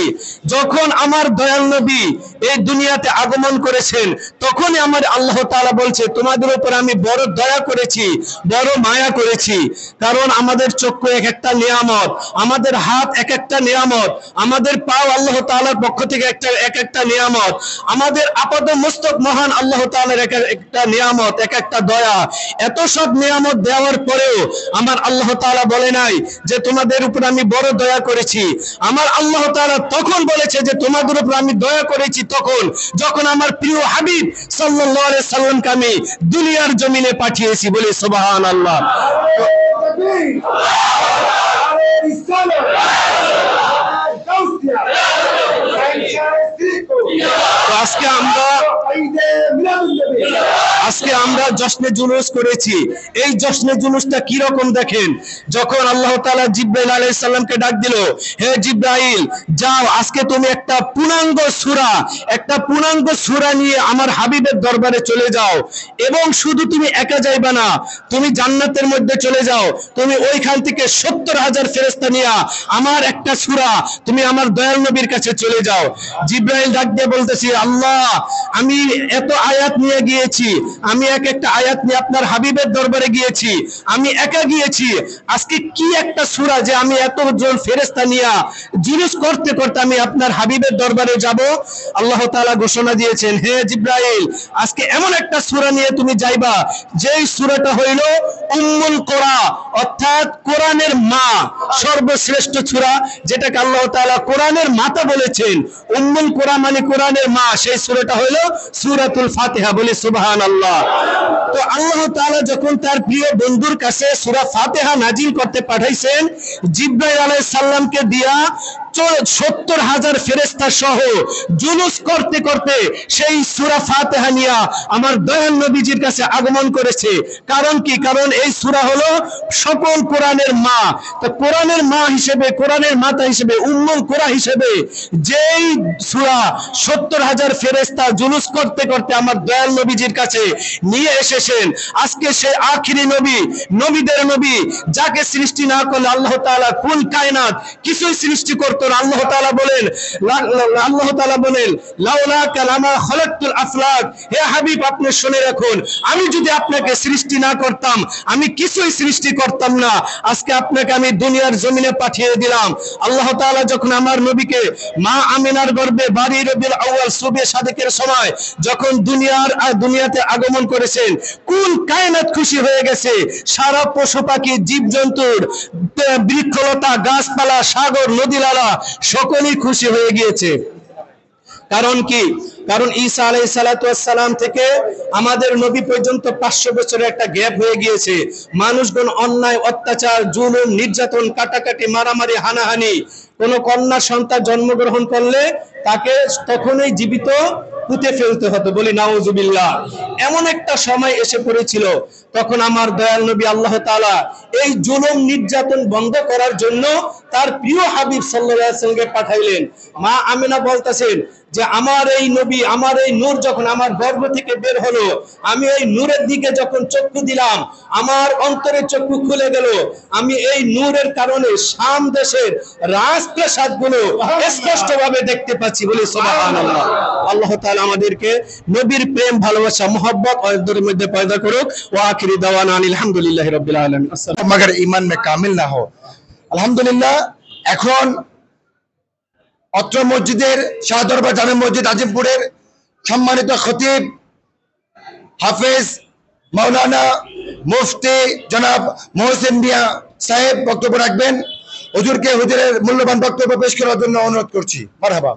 যখন আমার দয়াল নবী এই দুনিয়াতে আগমন করেছেন, তখনই আমার আল্লাহ তাআলা বলছে তোমাদের উপর আমি বড় দয়া করেছি, বড় মায়া করেছি। কারণ আমাদের চক্ষু এক একটা নিয়ামত, আমাদের হাত এক একটা নিয়ামত, আমাদের পাও আল্লাহ তাআলার পক্ষ থেকে এক একটা নিয়ামত, আমাদের আপাদ মস্তক মহান আল্লাহ তাআলার এক একটা নিয়ামত, এক একটা দয়া। এত সব নিয়ামত দেওয়ার পরেও আমার আল্লাহ তাআলা বলে নাই যে তোমাদের উপর আমি বড় দয়া করেছি। আমার আল্লাহ তাআলা তখন বলেছে যে তোমাদের উপর আমি দয়া করেছি তখন যখন আমার প্রিয় হাবিব সাল্লাল্লাহু আলাইহি সাল্লামকে আমি দুনিয়ার জমিনে পাঠিয়েছি। বলি সুবহানাল্লাহ। আজকে আমরা জশ্নে জুলুস করেছি। এই জশ্নে জুলুসটা কি রকম দেখেন, যখন আল্লাহ তাআলা জিবরাইল আলাইহিস সালামকে ডাক দিল, হে জিবরাইল যাও, আজকে তুমি একটা পূর্ণাঙ্গ সূরা নিয়ে আমার হাবিবের দরবারে চলে যাও। এবং শুধু তুমি একা যাইবা না, তুমি জান্নাতের মধ্যে চলে যাও। তুমি ওইখান থেকে 70,000 ফেরেশতা নিয়ে আমার একটা সূরা তুমি আমার দয়াল নবীর কাছে চলে যাও। জিবরাইল ডাক দিয়ে বলতেছি, আল্লাহ আমি এত আয়াত নিয়ে গিয়েছি, আমি এক একটা আয়াত নিয়ে আপনার হাবিবের দরবারে গিয়েছি, আমি একা গিয়েছি। আজকে কি একটা সূরা যে আমি এতজন ফেরেশতা নিয়ে জুলুস করতে করতে আমি আপনার হাবিবের দরবারে যাব। আল্লাহ তাআলা ঘোষণা দিয়েছেন, হে জিবরাইল আজকে এমন একটা সূরা নিয়ে তুমি যাইবা যেই সূরাটা হইল উম্মুল কোরা, অর্থাৎ কোরআনের মা, সর্বশ্রেষ্ঠ সূরা, যেটাকে আল্লাহ তাআলা কোরআনের মাতা বলেছেন। উম্মুল কোরা মানে কোরআনের মা, সেই সূরাটা হলো সূরাতুল ফাতিহা। বলি সুবহানাল্লাহ। তো আল্লাহ তাআলা যখন তার প্রিয় বন্ধুর কাছে সূরা ফাতিহা নাজিল করতে পাঠাইছেন, জিবরাইল আলাইহিস সালামকে দিয়া 70,000 ফেরেশতা সহ জুলুস করতে করতে সেই সূরা ফাতিহা নিয়ে আমার দয়াল নবীজির কাছে আগমন করেছে। কারণ কি? কারণ এই সূরা হলো সকল কোরআনের মা। তো কোরআনের মা হিসেবে, কোরআনের মাতা হিসেবে, উম্মুল কোরা হিসেবে যেই সূরা 70,000 ফেরেশতা জুলুস করতে করতে আমার দয়াল নবীজির কাছে নিয়ে এসেছেন, আজকে সেই আখিরি নবী, নবীদের নবী, যাকে সৃষ্টি না করলে আল্লাহ তাআলা কুল কায়নাত কিছুই সৃষ্টি করতো না। আল্লাহ তাআলা বলেন লাউলা কালামা খালাকতুল আফলাক, হে হাবিব আপনি শুনে রাখুন, আমি যদি আপনাকে সৃষ্টি না করতাম আমি কিছুই সৃষ্টি করতাম না। আজকে আপনাকে আমি দুনিয়ার জমিনে পাঠিয়ে দিলাম। আল্লাহ তাআলা যখন আমার নবীকে মা আমিনার গর্ভে 12 রবিউল আউয়াল সুবে সাদেকের সময় যখন দুনিয়াতে আগমন করেছেন, কুল কায়নাত খুশি হয়ে গেছে। সারা পশু পাখি, জীবজন্তুর, বৃক্ষলতা, গাছপালা, সাগর, নদীনালা সকলেই খুশি হয়ে গিয়েছে। কারণ কি? কারণ ঈসা আলাইহিস সালাতু ওয়াস সালাম থেকে আমাদের নবী পর্যন্ত 500 বছরের একটা গ্যাপ হয়ে গিয়েছে। মানুষগণ অন্যায়, অত্যাচার, জুলুম, নির্যাতন, কাটাকাটি, মারামারি, হানাহানি, কোন কন্যা সন্তান জন্মগ্রহণ করলে তাকে তখনই জীবিত পুঁতে ফেলতে হতো। বলি নাউজুবিল্লাহ। এমন একটা সময় এসে পড়েছিল, তখন আমার দয়াল নবী আল্লাহ তাআলা এই জুলুম নির্যাতন বন্ধ করার জন্য তার প্রিয় হাবিব সাল্লাল্লাহু আলাইহি ওয়াসাল্লামকে পাঠাইলেন। মা আমিনা বলতেছেন যে আমার এই নবী, আমার এই নূর যখন আমার গর্ভ থেকে বের হলো, আমি এই নূরের দিকে যখন চক্ষু দিলাম, আমার অন্তরের চক্ষু খুলে গেল। আমি এই নূরের কারণে শাম দেশের রাজপ্রাসাদগুলো স্পষ্টভাবে দেখতে পাচ্ছি। বলি সুবহানাল্লাহ। আল্লাহ তাআলা আমাদেরকে নবীর প্রেম, ভালোবাসা, मोहब्बत অন্তরের মধ্যে পয়দা করুক। ওয়া আখিরি দাওয়ানা আলহামদুলিল্লাহি রাব্বিল আলামিন। मगर ईमान में कामिल ना हो। अल्हम्दुलिल्लाह। এখন অত্র মসজিদের শাহদরবার জামে মসজিদ আজিমপুরের সম্মানিত খতিব হাফেজ মাওলানা মুফতি জনাব মোহসিন মিয়া সাহেব বক্তব্য রাখবেন। হুজুরকে হুজুরের মূল্যবান বক্তব্য পেশ করার জন্য অনুরোধ করছি। মারহাবা।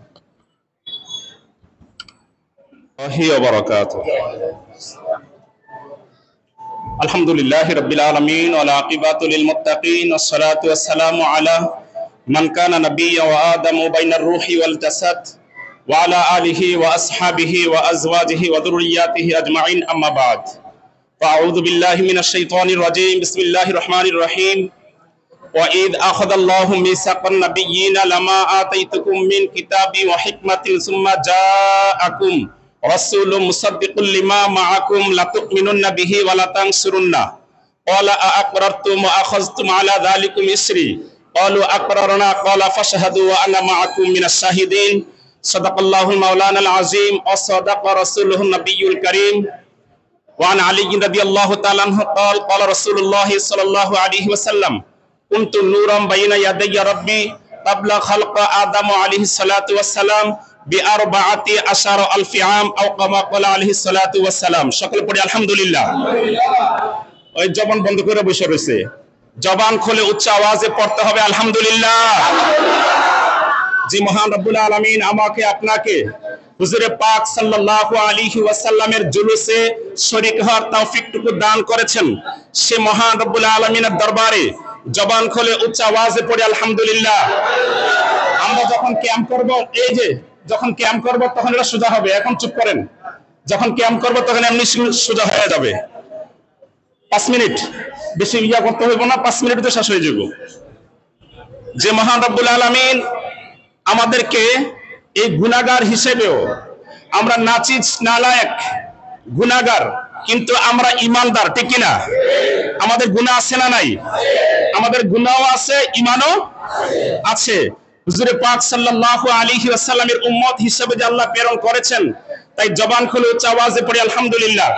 আলহামদুলিল্লাহি রাব্বিল আলামিন ওয়া আকিবাতু লিল মুত্তাকিন ওয়াসসালাতু ওয়াসসালামু আলা মান কানা নাবিয়্যান ওয়া আদামু বাইনার রূহি ওয়াল জাসাদ ওয়া আলা আলিহি ওয়া আসহাবিহি ওয়া আজওয়াজিহি ওয়া যুররিয়াতিহি আজমাইন আম্মা বা'দ ফাআউযু বিল্লাহি মিনাশ শাইতানির রাজীম বিসমিল্লাহির রহমানির রহিম ওয়া ইয আখাযাল্লাহু মিসাকান নাবিয়্যিনা লামা আতাইতুকুম মিন কিতাবি ওয়া হিকমাতিন সুম্মা জাআকুম রাসূলুম মুসাদ্দিকুল লিমা মাআকুম লাতুমিনুন্না বিহি ওয়া লাতানসুরুন্না ক্বালা আআকরারতুম ওয়া আখাযতুম আলা যালিকুম ইসরি ক্বালু আকরারনা ক্বালা ফাশহাদু ওয়া আনা মাআকুম মিনাশ শাহিদিন সাদাকাল্লাহুল মাওলানাল আযীম ওয়া সাদাকা রাসূলুহুন নাবিয়্যুল কারীম ওয়া আন আলী রাদিয়াল্লাহু তাআলা আনহু ক্বাল ক্বালা রাসূলুল্লাহ সাল্লাল্লাহু আলাইহি ওয়াসাল্লাম কুনতু নূরান বাইনা ইয়াদাইয়া রাব্বি ক্বাবলা খালকা আদম আলাইহিস সালাতু ওয়াস সালাম বিআরবাআতি আশারা আলফি আম আও কামা ক্বালা আলাইহিস সালাতু ওয়াস সালাম। সকলে পড়ি আলহামদুলিল্লাহ। ওই জবান বন্ধ করে বসে রয়েছে, জবান খুলে উচ্চ আওয়াজে পড়তে হবে আলহামদুলিল্লাহ। যে মহান রব্বুল আলামিন আমাকে আপনাকে হুজুরে পাক সাল্লাল্লাহু আলাইহি ওয়াসাল্লামের জুলুসে শরীক হওয়ার তৌফিকটুকু দান করেছেন, সে মহান রব্বুল আলামিনের দরবারে জবান খুলে উচ্চ আওয়াজে পড়ি আলহামদুলিল্লাহ। আমরা যখন ক্যাম্প করব, এই যে যখন ক্যাম্প করব তখন এটা সোজা হবে, এখন চুপ করেন। যখন ক্যাম্প করব তখন এমনি সোজা হয়ে যাবে। 5 মিনিট বেশি ইয়া করতে হইব না, 5 মিনিটে শেষ হয়ে যাব। যে মহান রব্বুল আলামিন আমাদেরকে এই গুনাহগার হিসেবেও, আমরা নাচিজ নালায়েক গুনাহগার, কিন্তু আমরা ঈমানদার, ঠিক কি না? আমাদের গুনাহ আছে না নাই? আমাদের গুনাহও আছে, ঈমানও আছে। হুজুরে পাক সাল্লাল্লাহু আলাইহি ওয়াসাল্লামের উম্মত হিসেবে যে আল্লাহ প্রেরণ করেছেন, তাই জবান খুলে উচ্চ আওয়াজে পড়ি আলহামদুলিল্লাহ।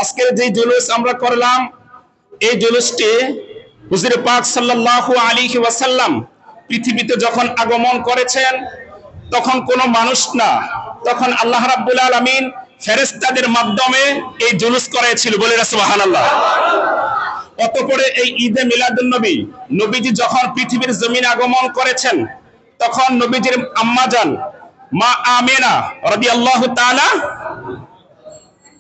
আজকের যে জুলুস আমরা করলাম, এই জুলুসটি হুজুরে পাক সাল্লাল্লাহু আলাইহি ওয়াসাল্লাম পৃথিবীতে যখন আগমন করেছেন তখন কোনো মানুষ না, তখন আল্লাহ রাব্বুল আলামিন ফেরেশতাদের মাধ্যমে এই জুলুস করেছিল, বলে সুবহানাল্লাহ। অতঃপরে এই ঈদে মিলাদুন নবী, নবীজি যখন পৃথিবীর জমিনে আগমন করেছেন তখন নবীজির আম্মাজান মা আমিনা রাদিয়াল্লাহু তাআলা,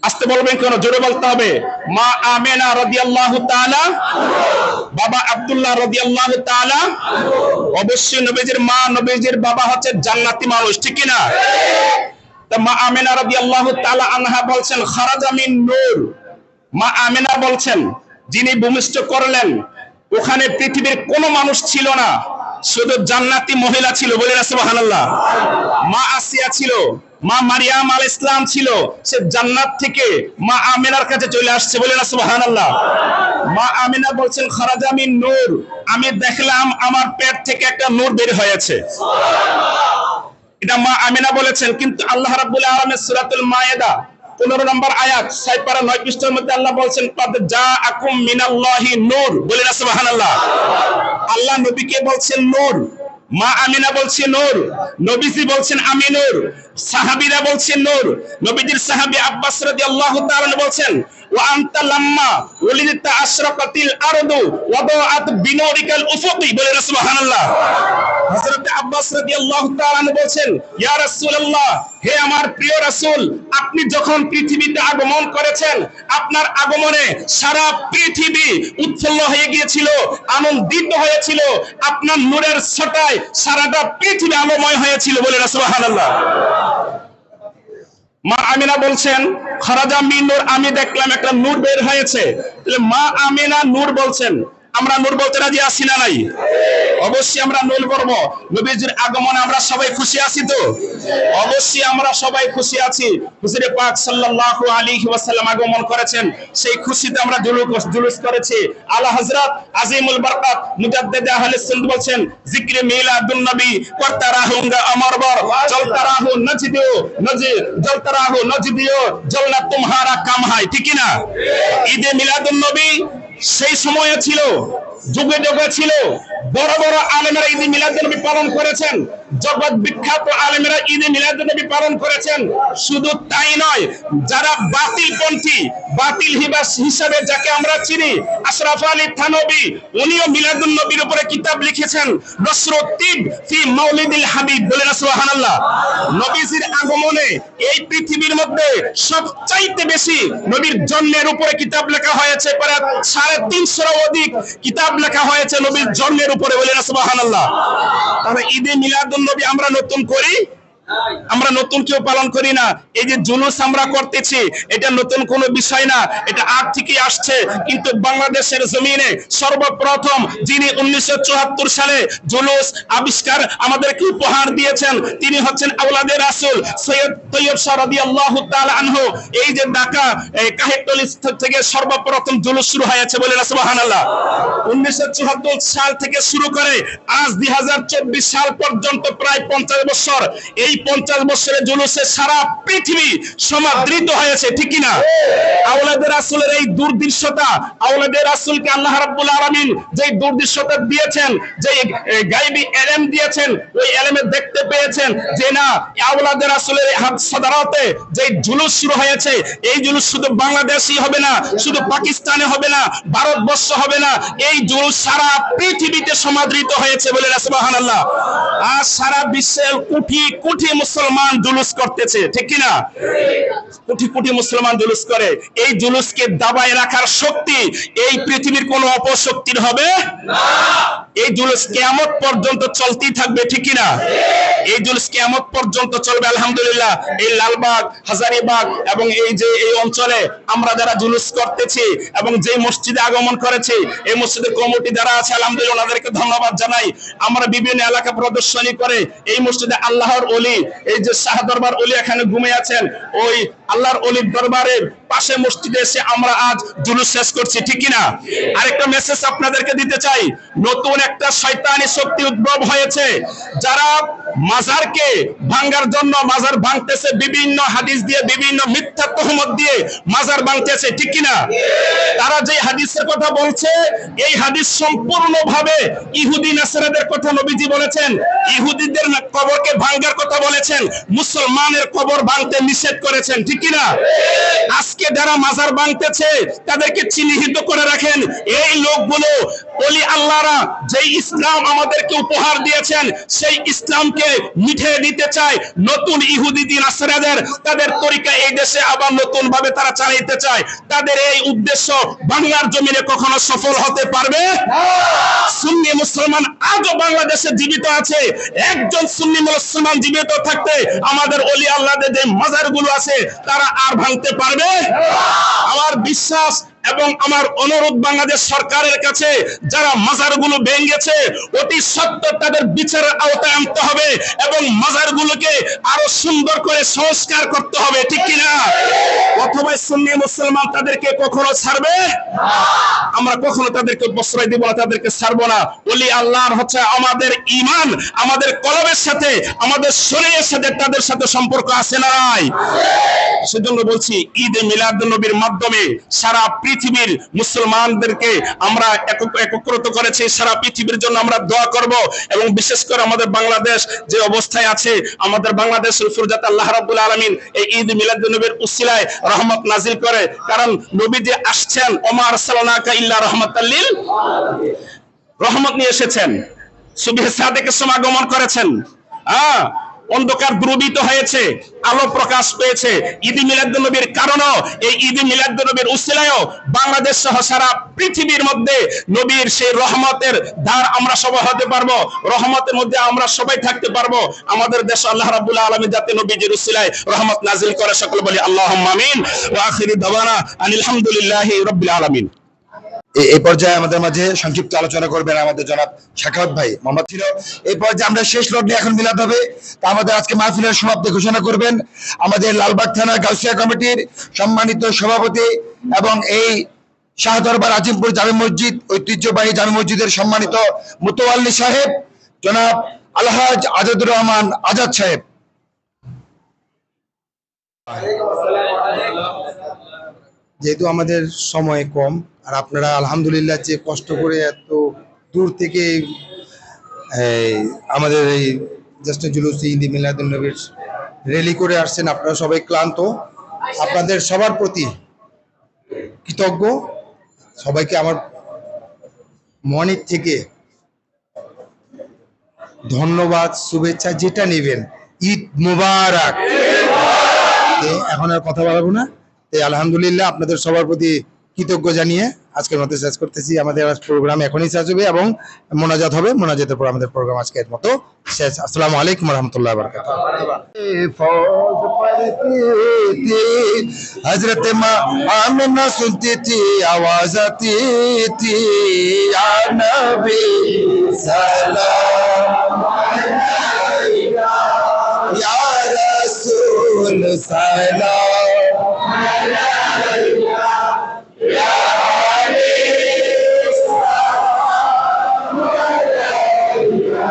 আসতে বলবেন কেন, জোরে বলতে হবে, মা আমিনা রাদিয়াল্লাহু তাআলা, বাবা আব্দুল্লাহ রাদিয়াল্লাহু তাআলা, অবশ্যই নবীজির মা, নবীজির বাবা হচ্ছে জান্নাতি মানুষ, ঠিক কি না? তা মা আমিনা রাদিয়াল্লাহু তাআলা আনহা বলছেন খারাজা মিন নূর। মা আমিনা বলছেন যিনি ভূমিষ্ঠ করলেন ওখানে পৃথিবীর কোনো মানুষ ছিল না, শুধু জান্নাতি মহিলা ছিল, বলে সুবহানাল্লাহ। মা আসিয়া ছিল, মা মারিয়াম আলাইহিস সালাম ছিল, সে জান্নাত থেকে মা আমিনার কাছে চলে আসছে, বলে সুবহানাল্লাহ। মা আমিনা বলছেন খারাজা মিন নূর, আমি দেখলাম আমার পেট থেকে একটা নূর বের হয়েছে। এটা মা আমিনা বলেছেন। কিন্তু আল্লাহ রাব্বুল আলামিন সূরাতুল মায়েদা 15 নম্বর আয়াত 6 পারা 9 পৃষ্ঠার মধ্যে আল্লাহ বলেন কাদ জাআকুম মিনাল্লাহি নূর, বলে সুবহানাল্লাহ। আল্লাহ নবীকে বলছেন নূর, মা আমিনা বলছেন নূর, নবীজি বলছেন আমি নূর, সাহাবীরা বলছেন নূর। নবীজির সাহাবী আব্বাস রাদিয়াল্লাহু তাআলা বলছেন ওয়া আনতা লাম্মা ওয়ালিদতা আশরাকাতিল আরদু ওয়া দাআত বিনুরিকাল উফুকি, বলে সুবহানাল্লাহ। হযরত আব্বাস রাদিয়াল্লাহু তাআলা বলছেন ইয়া রাসূলুল্লাহ, হে আমার প্রিয় রাসূল, আপনি যখন পৃথিবীতে আগমন করেছেন আপনার আগমনে সারা পৃথিবী উৎফুল্ল হয়ে গিয়েছিল, আনন্দিত হয়েছিল, আপনার নূরের ছটায় সারাটা পৃথিবী আলোময় হয়েছিল, বলে সুবহানাল্লাহ। মা আমিনা বলছেন খারাজা মিন নূর, আমি দেখলাম একটা নূর বের হয়েছে। তাহলে মা আমিনা নূর বলছেন, আমরা নূর বলতে রাজি আছি না নাই? অবশ্যই আমরা নূর করব। নবীজির আগমনে আমরা সবাই খুশি আছি তো? অবশ্যই আমরা সবাই খুশি আছি। হুজুরে পাক সাল্লাল্লাহু আলাইহি ওয়াসাল্লাম আগমন করেছেন, সেই খুশিতে আমরা জুলুস করেছি। আলা হযরত আজিমুল বরকত মুজাদ্দিদ আহলে সুন্নাত বলছেন জিক্রে মিলাদুন নবী করতা রাহুঙ্গা আমার বর চলতা রাহু নজদিও জলতা রাহু নজদিও জলনা তুমহারা কাম হায়, ঠিক না? ঈদে মিলাদুন নবী সেই সময়ে ছিল যুগে যুগে ছিল, বড় বড় আলেমেরা ঈদে মিলাদুন্নবী পালন করেছেন, জগৎ বিখ্যাত আলেমেরা ঈদে মিলাদুন্নবী পালন করেছেন। শুধু তাই নয়, যারা বাতিলপন্থী, বাতিল হিসাবে যাকে আমরা চিনি, আশরাফ আলী থানভী, উনিও মিলাদুন্নবীর উপরে কিতাব লিখেছেন, নসরুদ্দিন ফি মাউলিদিল হাবিব। বলেন সুবহানাল্লাহ। নবীজির আগমনে এই পৃথিবীর মধ্যে সবচাইতে বেশি নবীর জন্মের উপরে কিতাব লেখা হয়েছে, প্রায় 350 অধিক কিতাব লেখা হয়েছে নবীর জন্মের উপরে। বলেন সুবহানাল্লাহ। তাহলে ঈদে মিলাদুন্নবী আমরা নতুন করি, আমরা নতুন কেউ পালন করি না। এই যে জুলুস আমরা করতেছি, এটা নতুন কোনো বিষয় না, এটা আগ থেকে আসছে। কিন্তু বাংলাদেশের জমিনে সর্বপ্রথম যিনি 1974 সালে জুলুস আবিষ্কার আমাদেরকে উপহার দিয়েছেন, তিনি হচ্ছেন আওলাদে রাসূল সৈয়দ তৈয়ব শাহ রাদিয়াল্লাহু তাআলা আনহু। এই যে ঢাকা কাহিরটলি থেকে সর্বপ্রথম জুলুস শুরু হয়েছে। বলেন সুবহানাল্লাহ। 1974 সাল থেকে শুরু করে আজ 2024 সাল পর্যন্ত প্রায় 50 বছর, এই 50 বছরের জুলুসে সারা পৃথিবী সমাদৃত হয়েছে, ঠিক কি না? আওলাদে রাসূলের এই দুর্দৃশ্যতা, আওলাদে রাসূলকে আল্লাহ রাব্বুল আলামিন যে দুর্দৃশ্যতা দিয়েছেন, যে গায়বী ইলম দিয়েছেন, ওই ইলমে দেখতে পেয়েছেন যে না, আওলাদে রাসূলের হাত সাদারাতে যে জুলুস শুরু হয়েছে, এই জুলুস শুধু বাংলাদেশই হবে না, শুধু পাকিস্তানে হবে না, ভারতবর্ষ হবে না, এই জুলুস সারা পৃথিবীতে সমাদৃত হয়েছে। বলেন সুবহানাল্লাহ। আর সারা বিশ্বের কোটি কোটি মুসলমান জুলুস করতেছে, ঠিক কি না? কোটি কোটি মুসলমান জুলুস করে। এই জুলুসকে দাবায় রাখার শক্তি এই পৃথিবীর কোন অপশক্তির হবে না। এই জুলুস কিয়ামত পর্যন্ত চলতেই থাকবে, ঠিক কি না? এই জুলুস কিয়ামত পর্যন্ত চলবে। আলহামদুলিল্লাহ, এই লালবাগ, হাজারীবাগ এবং এই যে এই অঞ্চলে আমরা যারা জুলুস করতেছি এবং যে মসজিদে আগমন করেছি, এই মসজিদের কমিটি যারা আছে, আলহামদুলিল্লাহ ওনাদেরকে ধন্যবাদ জানাই। আমরা বিভিন্ন এলাকা প্রদর্শনী করে এই মসজিদে আল্লাহর ওলি, এই যে শাহ দরবার ওলি এখানে ঘুমিয়ে আছেন, ওই আল্লাহর ওলির দরবারের পাশে মসজিদে এসে আমরা আজ জুলুস শেষ করছি, ঠিক কি না? আরেকটা মেসেজ আপনাদেরকে দিতে চাই, নতুন একটা শয়তানি শক্তি উদ্ভব হয়েছে, যারা মাজারকে ভাঙার জন্য মাজার ভাঙতেছে, বিভিন্ন হাদিস দিয়ে, বিভিন্ন মিথ্যা তহমত দিয়ে মাজার ভাঙতেছে, ঠিক কি না? তারা যে হাদিসের কথা বলছে, এই হাদিস সম্পূর্ণভাবে ইহুদি নাসারাদের কথা নবীজি বলেছেন। ইহুদিদের কবরকে ভাঙার কথা বলেছেন, মুসলমানের কবর ভাঙতে নিষেধ করেছেন, ঠিক কি না? আজকে যারা মাজার ভাঙতেছে তাদেরকে চিহ্নিত করে রাখেন, এই লোকগুলো ওলি আল্লাহরা যে ইসলাম আমাদেরকে উপহার দিয়েছেন, সেই ইসলামকে মিটিয়ে দিতে চায়। নতুন ইহুদি নাসারাদের তাদের তরিকা এই দেশে আবার নতুন ভাবে তারা চালাইতে চায়। তাদের এই উদ্দেশ্য বাংলার জমিনে কখনো সফল হতে পারবে না। সুন্নি মুসলমান আজও বাংলাদেশে জীবিত আছে। একজন সুন্নি মুসলমান জীবিত থাকতে আমাদের ওলি আল্লাহদের যে মাজারগুলো আছে তারা আর ভাঙতে পারবে? আমার বিশ্বাস এবং আমার অনুরোধ বাংলাদেশ সরকারের কাছে, যারা মাজারগুলো ভেঙেছে অতি সত্বর তাদের বিচারের আওতায় আনতে হবে এবং মাজারগুলোকে আরো সুন্দর করে সংস্কার করতে হবে, ঠিক কিনা? অথবা সুন্নি মুসলমান তাদেরকে কখনো ছাড়বে না। আমরা কখনো তাদেরকে প্রশ্রয় দিব না, তাদেরকে ছাড়বো না। ওলি আল্লাহর হচ্ছে আমাদের ঈমান, আমাদের কলবের সাথে, আমাদের শরীরের সাথে তাদের সাথে সম্পর্ক আছে না নাই? সেজন্য বলছি, ঈদে মিলাদুন্নবীর মাধ্যমে সারা পৃথিবীর মুসলমানদেরকে আমরা একত্রিত করেছি। সারা পৃথিবীর জন্য আমরা দোয়া করব এবং বিশেষ করে আমাদের বাংলাদেশ যে অবস্থায় আছে, আমাদের বাংলাদেশের উপর যাতে আল্লাহ রাব্বুল আলামিন এই ঈদ মিলাদুন্নবীর উসিলায় রহমত নাজিল করে। কারণ নবীজি আসছেন, ওমা আরসালনাকা ইল্লা রাহমাতাল লিল আলামিন, রহমত নিয়ে এসেছেন, সুবহে সাদেকের সময় আগমন করেছেন। অন্ধকার দ্রবীত হয়েছে, আলো প্রকাশ পেয়েছে। ঈদ মিলাদুন্নবীর কারণে, এই ঈদ মিলাদুন্নবীর উসিলায়ও বাংলাদেশ সহ সারা পৃথিবীর মধ্যে নবীর সেই রহমতের ধার আমরা সবাই হতে পারবো, রহমতের মধ্যে আমরা সবাই থাকতে পারবো। আমাদের দেশ আল্লাহ রাব্বুল আলামিন যাতে নবীজির উসিলায় রহমত নাজিল করে, সকলে বলি আল্লাহুম্মা আমিন। ওয়া আখিরু দাওয়ানা আনিল হামদুলিল্লাহি রাব্বিল আলামিন। এই পর্যায়ে আমাদের মাঝে সংক্ষিপ্ত আলোচনা করবেন আমাদের জনাব শাখাওয়াত ভাই মোহাম্মদ ছিল। এই পর্যায়ে আমরা শেষ লগ্নে এখন মিলাদ হবে, তা আমাদের আজকে মাহফিলের সমাপ্তি ঘোষণা করবেন আমাদের লালবাগ থানা গাউসিয়া কমিটির সম্মানিত সভাপতি এবং এই শাহ দরবার আজিমপুর জামে মসজিদ ঐতিহ্যবাহী জামে মসজিদের সম্মানিত মুতওয়াল্লি সাহেব জনাব আলহাজ আজাদুর রহমান আজাদ সাহেব। যেহেতু আমাদের সময় কম, আর আপনারা আলহামদুলিল্লাহ যে কষ্ট করে এত দূর থেকে আমাদের এই জ্যেষ্ঠ জুলুস ঈদ মিলাদুন নবীর র্যালি করে আসছেন, আপনারা সবাই ক্লান্ত। আপনাদের সবার প্রতি কৃতজ্ঞ। সবাইকে আমার মনের থেকে ধন্যবাদ, শুভেচ্ছা, যেটা নেবেন। ঈদ মুবারক। এখন আর কথা বলবো না। আলহামদুলিল্লাহ আপনাদের সবার প্রতি কৃতজ্ঞ জানিয়ে আজকের মতো শেষ করতেছি। আমাদের প্রোগ্রাম এখনই শেষ হবে এবং মোনাজাত হবে। মোনাজাতের পর আমাদের প্রোগ্রাম আজকের মতো শেষ। আসসালামু আলাইকুম রহমতুল্লাহ বারাকাতুহু। हजरत माँ आमिना सुनती थी, आवाज आती थी, या नबी सलाम अलैका, या रसूल सलाम अलैका, या हबीब सलाम अलैका,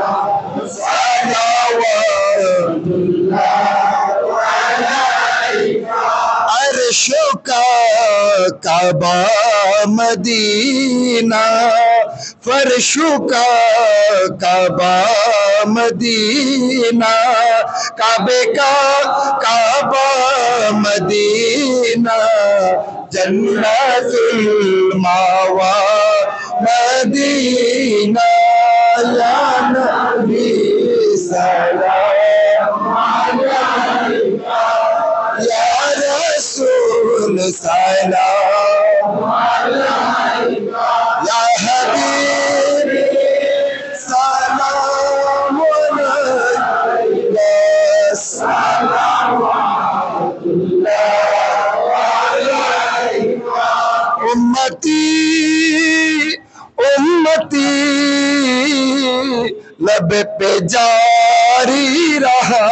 सलावतुल्लाह अर्शों का काबा मदीना, फर्शों का काबा मदीना, काबे का काबा मदीना, जन्नतुल मावा मदीना, या नबी सलाम अलैका, या रसूल सलाम अलैका, या हबीब सलाम अलैका, सलावतुल्लाह अलैका। उम्मती उम्मती लब पे जारी रहा,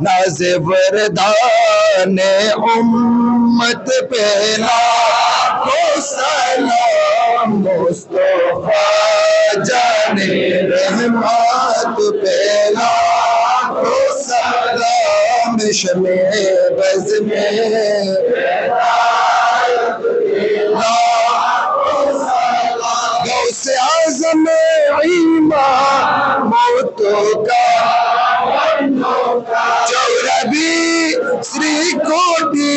नाज़े वरदाने उम्मत पे लाखों सलाम, मुस्तफा जाने रहमत पे लाखों सलाम, शमे बज़ में गौसे आज़म मौतों का चौरबी श्री कोटि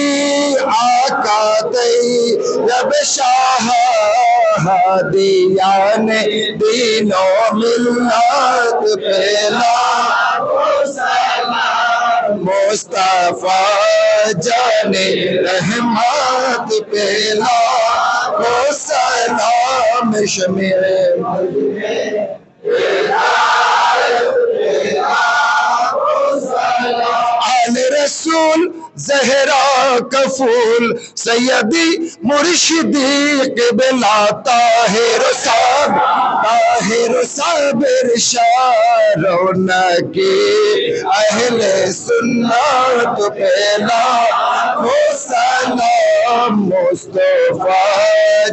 आका तैयब शाह हादियान दीनो मिल्लत पे लाखों सलाम, मुस्तफा जाने रहमत पे लाखों सलाम, शमे आले रसूल ज़हरा कफूल सैयदी मुर्शिदी क़िबला ताहिर साबिर शाह रौनकी अहले सुन्नत पे लाखों सलाम, मुस्तफा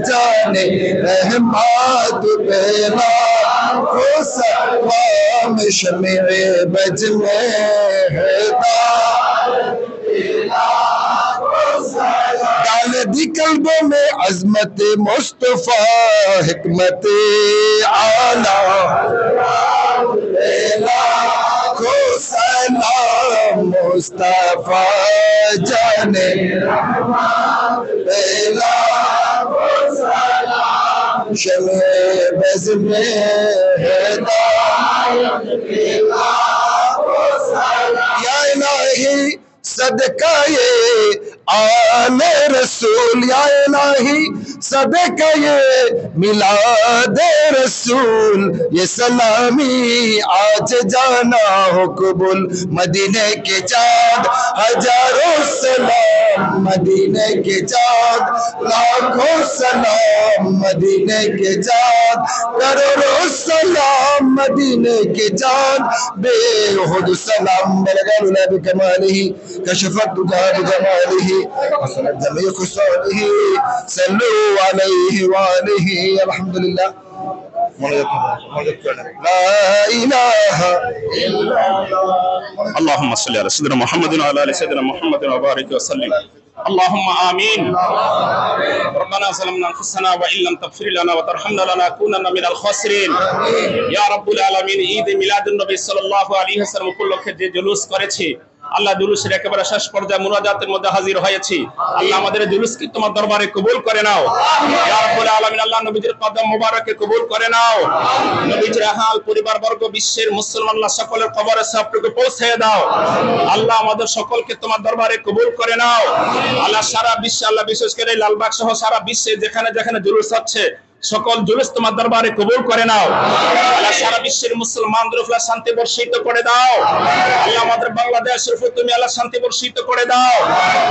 जाने रहमत पे लाखों सलाम, शमे बज में डाल दी कल्बों में अजमत मुस्तफा, हिकमत आला लाखों सलाम, मुस्तफा जाने लाखों सलाम, शमे बज़ में हिदायत लाखों सलाम, या इलाही सदका ये आले रसूल, या इलाही सदका ये मिलादे रसूल, ये सलामी आज जाना हो कबूल, मदीने के चाँद हजारों सलाम, मदीने के चाँद लाखों सलाम, मदीने के चाँद करोड़ों सलाम, मदीने के चाँद बेहुद सलाम, बलगलुला बिकमालिही कशफत दुजा बिजमालिही वसनत जमीअ खुसालिही सल्लु अलैहि व आलिही। अल्हम्दुलिल्लाह। ला इलाहा इल्लल्लाह। اللهم صل على سيدنا محمد وعلى ال سيدنا محمد وبارك وسلم اللهم آمين. ربنا ظلمنا أنفسنا وإن لم تغفر لنا وترحمنا لنكونن من الخاسرين. يا رب العالمين, ঈদ মিলাদুন নবী সাল্লাল্লাহু আলাইহি ওয়াসাল্লাম উপলক্ষে যে জুলুস করেছি আল্লাহ, জুলুসের একেবারে শেষ পর্যায়ে মুনাজাতের মধ্যে হাজির হয়েছি। আল্লাহ আমাদের জুলুসকে তোমার দরবারে কবুল করে নাও। ইয়া রাব্বুল আলামিন, আল্লাহ নবীজির কদম মোবারকে কবুল করে নাও। নবীজির আহল পরিবারবর্গ বিশ্বের মুসলমান সকলের কবরে সবটুকু পৌঁছে দাও। আল্লাহ আমাদের সকলকে তোমার দরবারে কবুল করে নাও। আল্লাহ সারা বিশ্বে, আল্লাহ বিশেষ করে লালবাগ সহ সারা বিশ্বে যেখানে যেখানে জুলুস হচ্ছে সকল জুলুস তোমার দরবারে কবুল করে নাও। আল্লাহ সারা বিশ্বের মুসলমানদের উপর শান্তি বর্ষিত করে দাও। আল্লাহ আমাদের বাংলাদেশের উপর তুমি আল্লাহ শান্তি বর্ষিত করে দাও।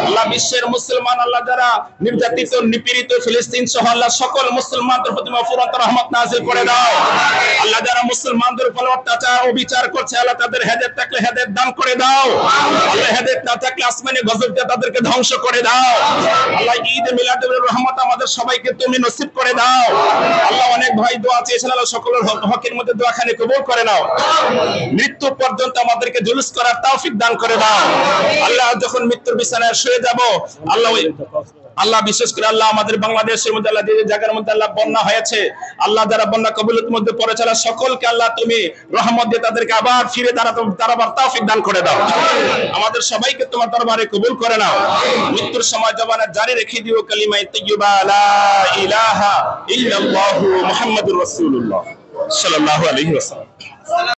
আল্লাহ বিশ্বের মুসলমান, আল্লাহ যারা নির্যাতিত নিপীড়িত ফিলিস্তিন সহ আল্লাহ সকল মুসলমানদের উপর তুমি অফুরন্ত রহমত নাযিল করে দাও। আল্লাহ যারা মুসলমানদের উপর অত্যাচার ও বিচার করছে আল্লাহ তাদের হেদায়েত থাকলে হেদায়েত দান করে দাও। আল্লাহ হেদায়েত না থাকলে আসমানি গজব দিয়ে তাদেরকে ধ্বংস করে দাও। আল্লাহ ঈদ মিলাদুর রহমত আমাদের সবাইকে তুমি নসিব করে দাও। আল্লাহ অনেক ভাই দোয়া চেয়েছেন, আল্লাহ সকলের হকের মধ্যে দোয়াখানি কবুল করে নাও। মৃত্যু পর্যন্ত আমাদেরকে জুলুস করার তৌফিক দান করে দাও। আল্লাহ যখন মৃত্যুর বিছানায় শুয়ে যাব আল্লাহ বিশেষ করে আল্লাহ আমাদের বাংলাদেশের মধ্যে আল্লাহ যে জায়গার মধ্যে আল্লাহ বন্যা হয়েছে আল্লাহ যারা বন্যা কবুলের মধ্যে পড়েছে আল্লাহ সকলকে আল্লাহ তুমি রহমত দিয়ে তাদেরকে আবার ফিরে দাঁড়াবার তৌফিক দান করে দাও। আমাদের সবাইকে তোমার দরবারে কবুল করে নাও। মৃত্যুর সময় জবানে জারি রেখে দিও কালিমা তাইয়্যিবা লা ইলাহা ইল্লাল্লাহু মুহাম্মাদুর রাসূলুল্লাহ সাল্লাল্লাহু আলাইহি ওয়াসাল্লাম।